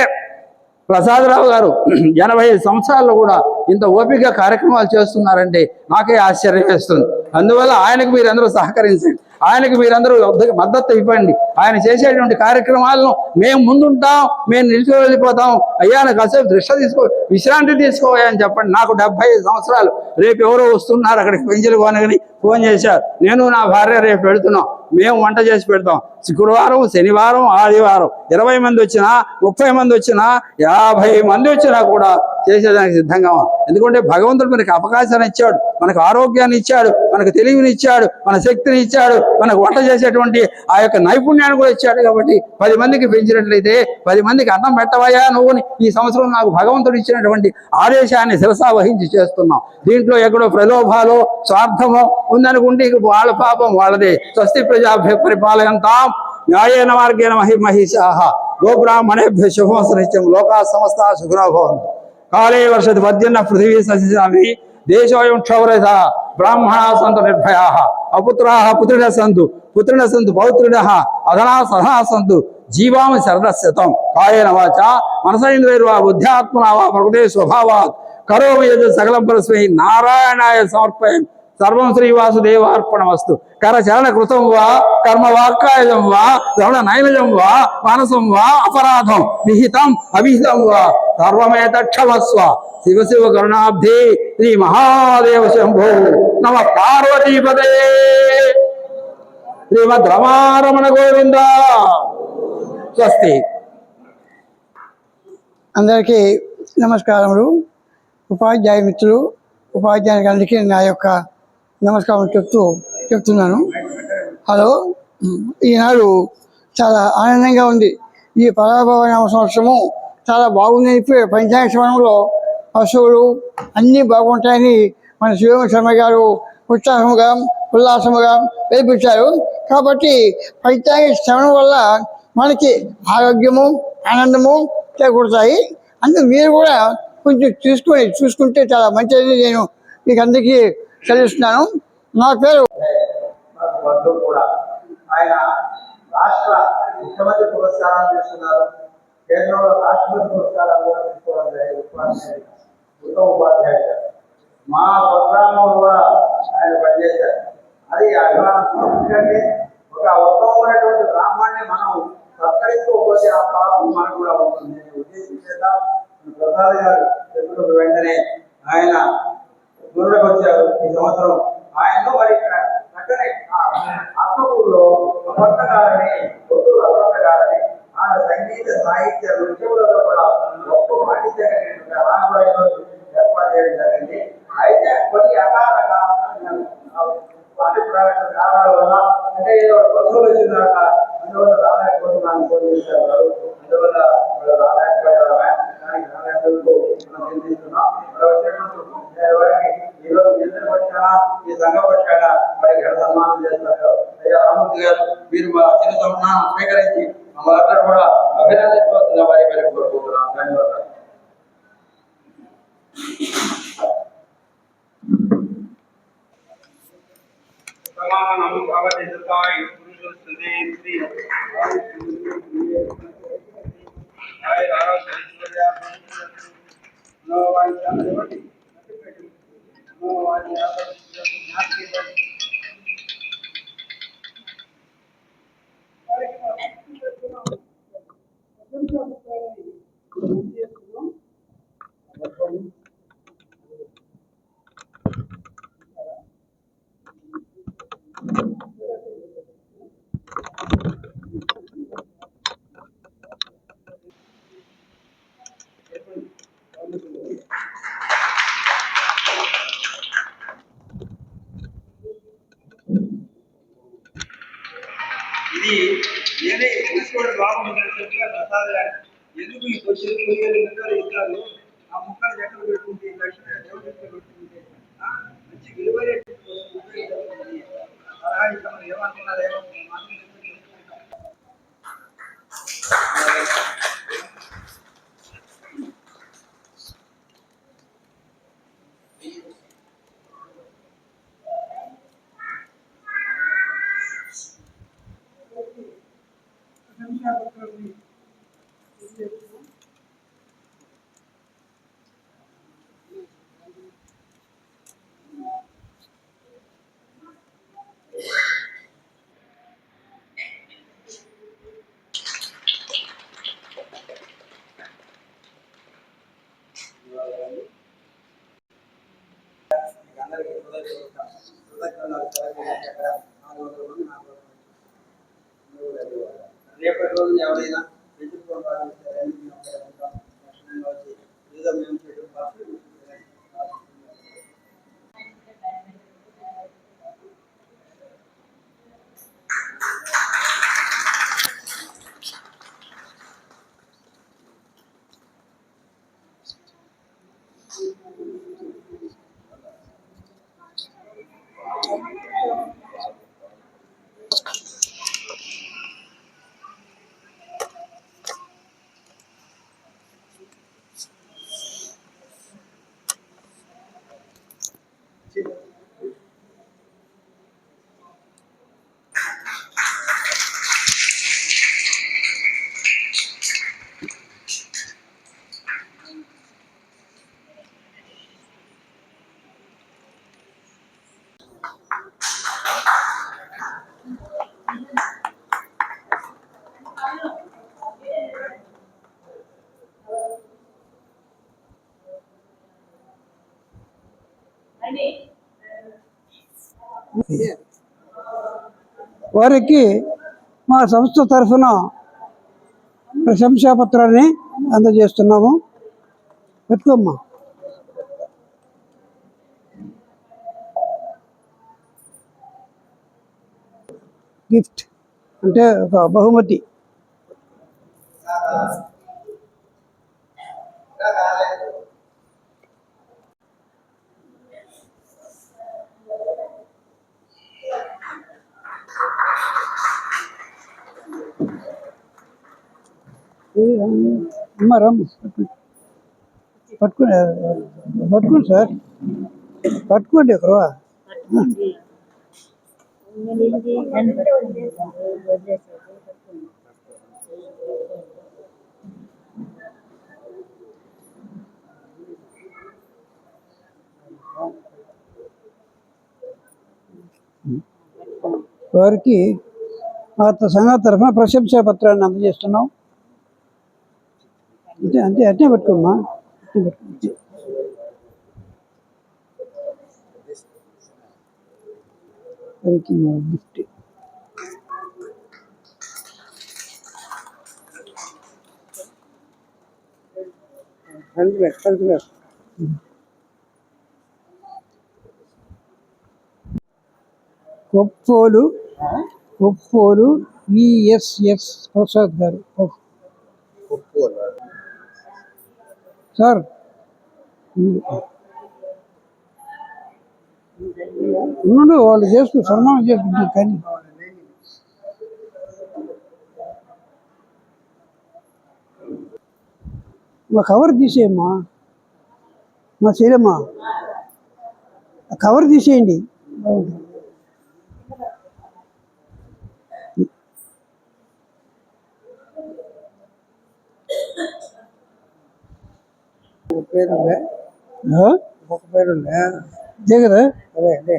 S1: ప్రసాదరావు గారు 85 సంవత్సరాల్లో కూడా ఇంత ఓపిక కార్యక్రమాలు చేస్తున్నారంటే నాకే ఆశ్చర్యం వేస్తుంది. అందువల్ల ఆయనకు మీరందరూ సహకరించండి, ఆయనకు మీరందరూ మద్దతు ఇవ్వండి. ఆయన చేసేటువంటి కార్యక్రమాలను మేము ముందుంటాం, మేము నిలిచి వెళ్ళిపోతాం. అయ్యా నాకు కాసేపు విశ్రాంతి తీసుకోవాలని చెప్పండి. నాకు 75 సంవత్సరాలు. రేపు ఎవరో వస్తున్నారు అక్కడికి పెంచులు కొనగని ఫోన్ చేశారు. నేను నా భార్య రేపు పెడుతున్నాం, మేము వంట చేసి పెడతాం. శుక్రవారం, శనివారం, ఆదివారం 20 మంది వచ్చినా, 30 మంది వచ్చినా, 50 మంది వచ్చినా కూడా చేసేదానికి సిద్ధంగా. ఎందుకంటే భగవంతుడు మనకి అవకాశాన్ని ఇచ్చాడు, మనకు ఆరోగ్యాన్ని ఇచ్చాడు, మనకు తెలివిని ఇచ్చాడు, మన శక్తిని ఇచ్చాడు, మనకు వంట చేసేటువంటి ఆ యొక్క నైపుణ్యాన్ని కూడా ఇచ్చాడు. కాబట్టి 10 మందికి పెంచినట్లయితే 10 మందికి అన్నం పెట్టవయ్యా నువ్వుని ఈ సంవత్సరం నాకు భగవంతుడు ఇచ్చినటువంటి ఆదేశాన్ని శిరసా వహించి చేస్తున్నాం. దీంట్లో ఎక్కడో ప్రలోభాలు, స్వార్థమో ఉందనుకుంటే వాళ్ళ పాపం వాళ్ళదే. స్వస్తి ప్రజాభ్య పరిపాలయంతాం న్యాయేన మార్గేణ మహిమహిషాః గోబ్రాహ్మణేభ్య శుభమస్తు నిత్యం లోకా సమస్తా సుఖినో భవంతు. కాళే వర్షతి పద్యన్న పృథివీ సస్యశామి దేశోయం క్షౌరయః బ్రాహ్మణా సంతు నిర్భయాః అపుత్రాః పుత్రిణ సంతు పౌత్రిణః అధనా సధనా సంతు జీవామి శరదశతం కాయేన వాచా మనసేంద్రియైర్వా బుద్ధ్యాత్మనా వా ప్రకృతే స్వభావాత్ కరోమి యత్ సకలం పరస్మై నారాయణాయ సమర్పయామి. సర్వం శ్రీవాసుదేవార్పణమస్తు. కరచరణ కృతం వా కర్మ వాక్కాయజం వా శ్రవణ నైనజం వా మానసం వా అపరాధం విహితం అవిహితం వా సర్వమేతక్షమస్వ. శివ శివ కరుణాబ్ధి శ్రీ మహాదేవ శంభో నమ పార్వతీపదే. శ్రీమద్ రమారమణ గోవింద. స్వస్తి.
S2: అందరికీ నమస్కారములు. ఉపాధ్యాయ మిత్రులు, ఉపాధ్యాయునికి అందరికీ నా యొక్క నమస్కారం చెప్తున్నాను. హలో, ఈనాడు చాలా ఆనందంగా ఉంది. ఈ పరాభవ సంవత్సరము చాలా బాగుంది. పంచాంగ శ్రవణంలో పశువులు అన్నీ బాగుంటాయని మన శివ శర్మ గారు ఉల్లాసముగా వెలిపించారు. కాబట్టి పంచాంగ శ్రవణం వల్ల మనకి ఆరోగ్యము, ఆనందము చేకూరుతాయి. అందుకు మీరు కూడా కొంచెం చూసుకుంటే చాలా మంచిది. నేను మీకు అందరికీ చదివిస్తున్నాను. నా పేరు
S1: కూడా ఆయన రాష్ట్ర ముఖ్యమంత్రి పురస్కారాలు తీసుకున్నారు. కేంద్రంలో రాష్ట్రపతి పురస్కారాలు కూడా తీసుకోవడం జరిగింది. ఉత్తమ ఉపాధ్యాయుడు మా స్వగ్రామంలో కూడా ఆయన పనిచేశారు. అది అభిమానం. ఎందుకంటే ఒక ఉత్తమమైనటువంటి బ్రాహ్మణ్ణి మనం సత్కరించుకోకపోతే ఆ పాపం మనకు కూడా ఉంటుంది. ఉద్దేశించేదా ప్రసాద్ గారు చెప్పినప్పుడు వెంటనే ఆయన దూరకు వచ్చారు. ఈ సంవత్సరం ఆయన మరి ఇక్కడ చక్కని అత్తపూర్లో అపర్ణగారని పొద్దురు అపర్ణగారని ఆయన సంగీత సాహిత్య నృత్యములలో కూడా గొప్ప పాండిత్య ఏర్పాటు చేయడం జరిగింది. అయితే కొన్ని అకాల కారణాల వల్ల అంటే ఏదో బంధువులు వచ్చిందట, అందువల్ల రాలేకపోతున్నాను చేసేవారు. అందువల్ల రాలేకపోవడమే దానికి రాలేందుకు మనం చింతిస్తున్నాం. ఈరోజు ఎందుకు పక్షాన ఈ సంఘ పక్షాన వారికి సన్మానం చేస్తారు. అయ్యా రామూర్తి గారు, మీరు మా చిన్న సన్మానం స్వీకరించి మమ్మల్ని అందరూ కూడా అభినందించవలసిన వారి పేరు కోరుకుంటున్నాం. ధన్యవాదాలు. ఇది నేనే తీసుకోవడం బాగుంటుందని చెప్పి ప్రసాద్ గారు ఎందుకు ఈ వచ్చేది కూరగాయలు ముక్కలు ఇస్తారు ఆ ముక్కలు ఎక్కడ పెట్టుకుంటే లక్ష్మీ దేవుడి దగ్గర పెట్టుకుంటే మంచి విలువైన సలహా ఇస్తామని ఏమంటున్నారు రేపటి రోజున ఎవరైనా
S3: వారికి మా సంస్థ తరఫున ప్రశంసా పత్రాన్ని అందజేస్తున్నాము. పెట్టుకోమ్మా. గిఫ్ట్ అంటే ఒక బహుమతి. అమ్మ రమ్ము పట్టుకోండి పట్టుకోండి సార్, పట్టుకోండి ఒకరు. వారికి మా సంఘ తరఫున ప్రశంసా పత్రాన్ని అందజేస్తున్నాం. అంతే అంతే అట్నే పెట్టుకోమ్మా. వారికి గిఫ్ట్ కొప్పోలు విఎస్ఎస్ ప్రసాద్ గారు. సార్ ఉన్నాడు, వాళ్ళు చేసుకుని సన్మానం చేసుకుంటారు. కానీ మా కవర్ తీసేయమ్మా, మా శైలమ్మా కవర్ తీసేయండి. ఇదే కదా?
S2: అదే అదే.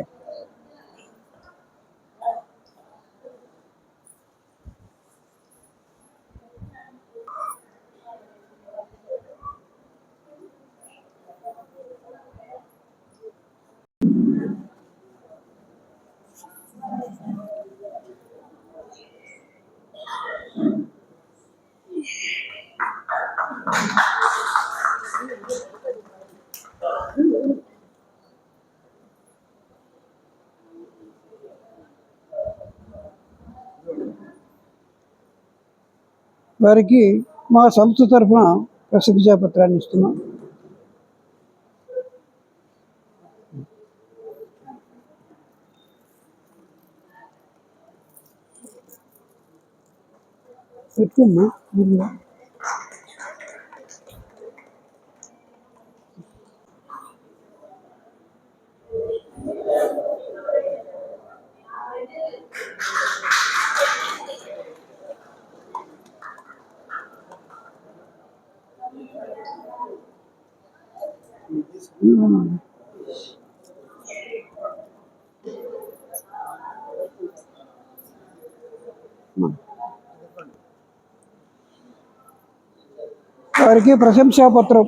S3: వారికి మా సంస్థ తరఫున ప్రశంసా పత్రాన్ని ఇస్తున్నాం. పెట్టుకోమ్మా. వారికి ప్రశంసా పత్రం.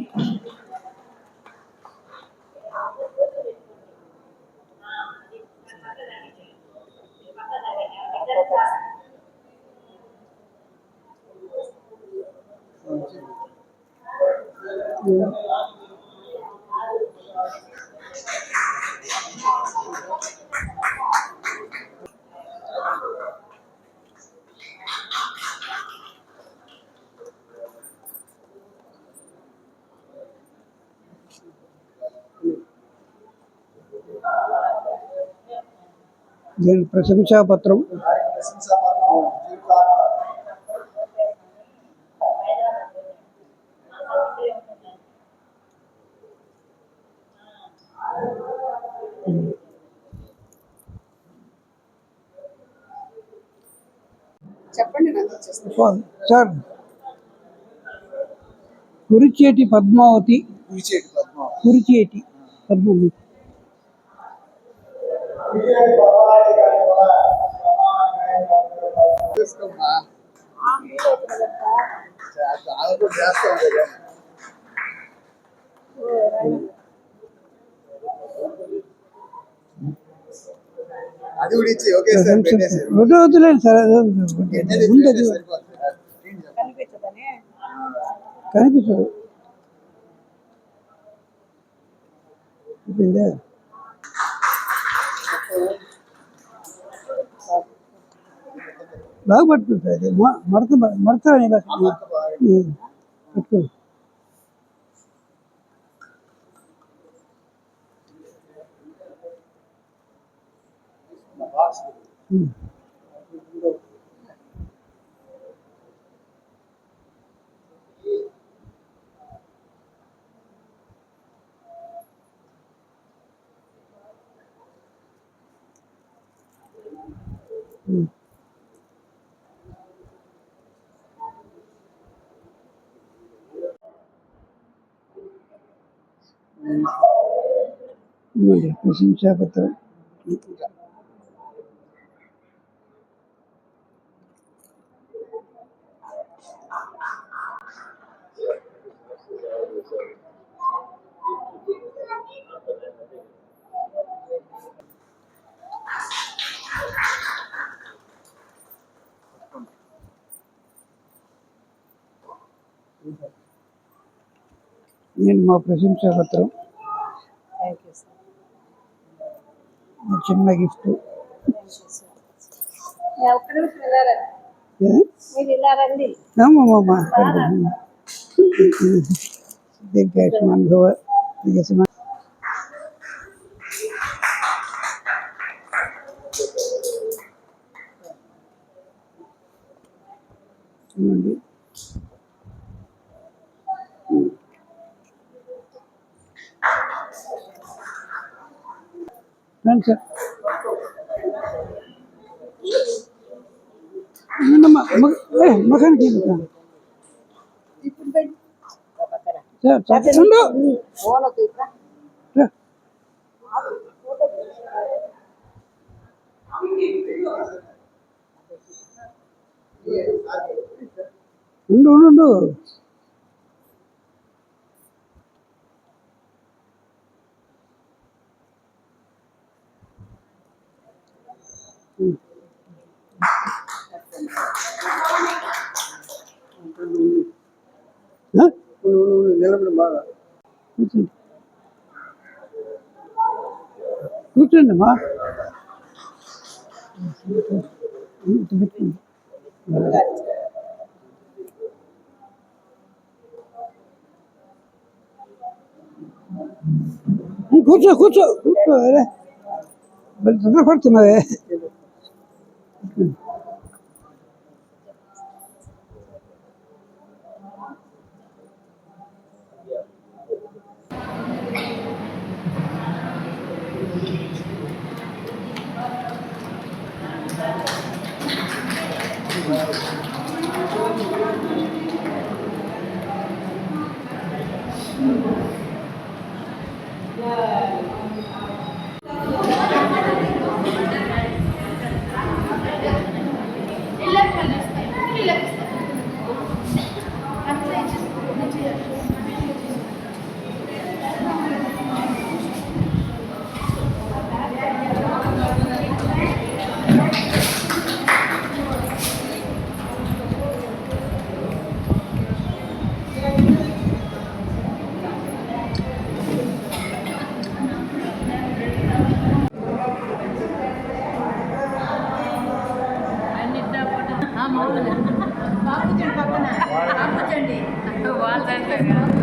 S3: దీని ప్రశంసా పత్రం.
S4: చెప్పండి.
S3: సార్, కురిచేటి పద్మావతి. కురిచేటి పద్మావతి.
S4: అది కూడా ఇచ్చి ఓకే సార్ పెట్టేసి
S3: వద్దులేండి సార్. ముందు కనిపించదు. బాగా పట్టుకుంటుంది. అది మడత మడత పట్టుకో. ప్రశంసా పత్రం. నేను మా ప్రశంసా పత్రం. చిన్న గిఫ్ట్. దీర్ఘాయుష్మాన్ భవ. సార్, మకానికి సార్ ఉండు ఉండు ఉండు. ఆ?
S2: నిలబడి బాగా
S3: కూర్చోండి కూర్చోండి అమ్మా. కూర్చో కూర్చో కూర్చో. అరే మరి తొందరపడుతున్నావే.
S5: బాబుచండి పక్కన బాబుచండి వాళ్ళు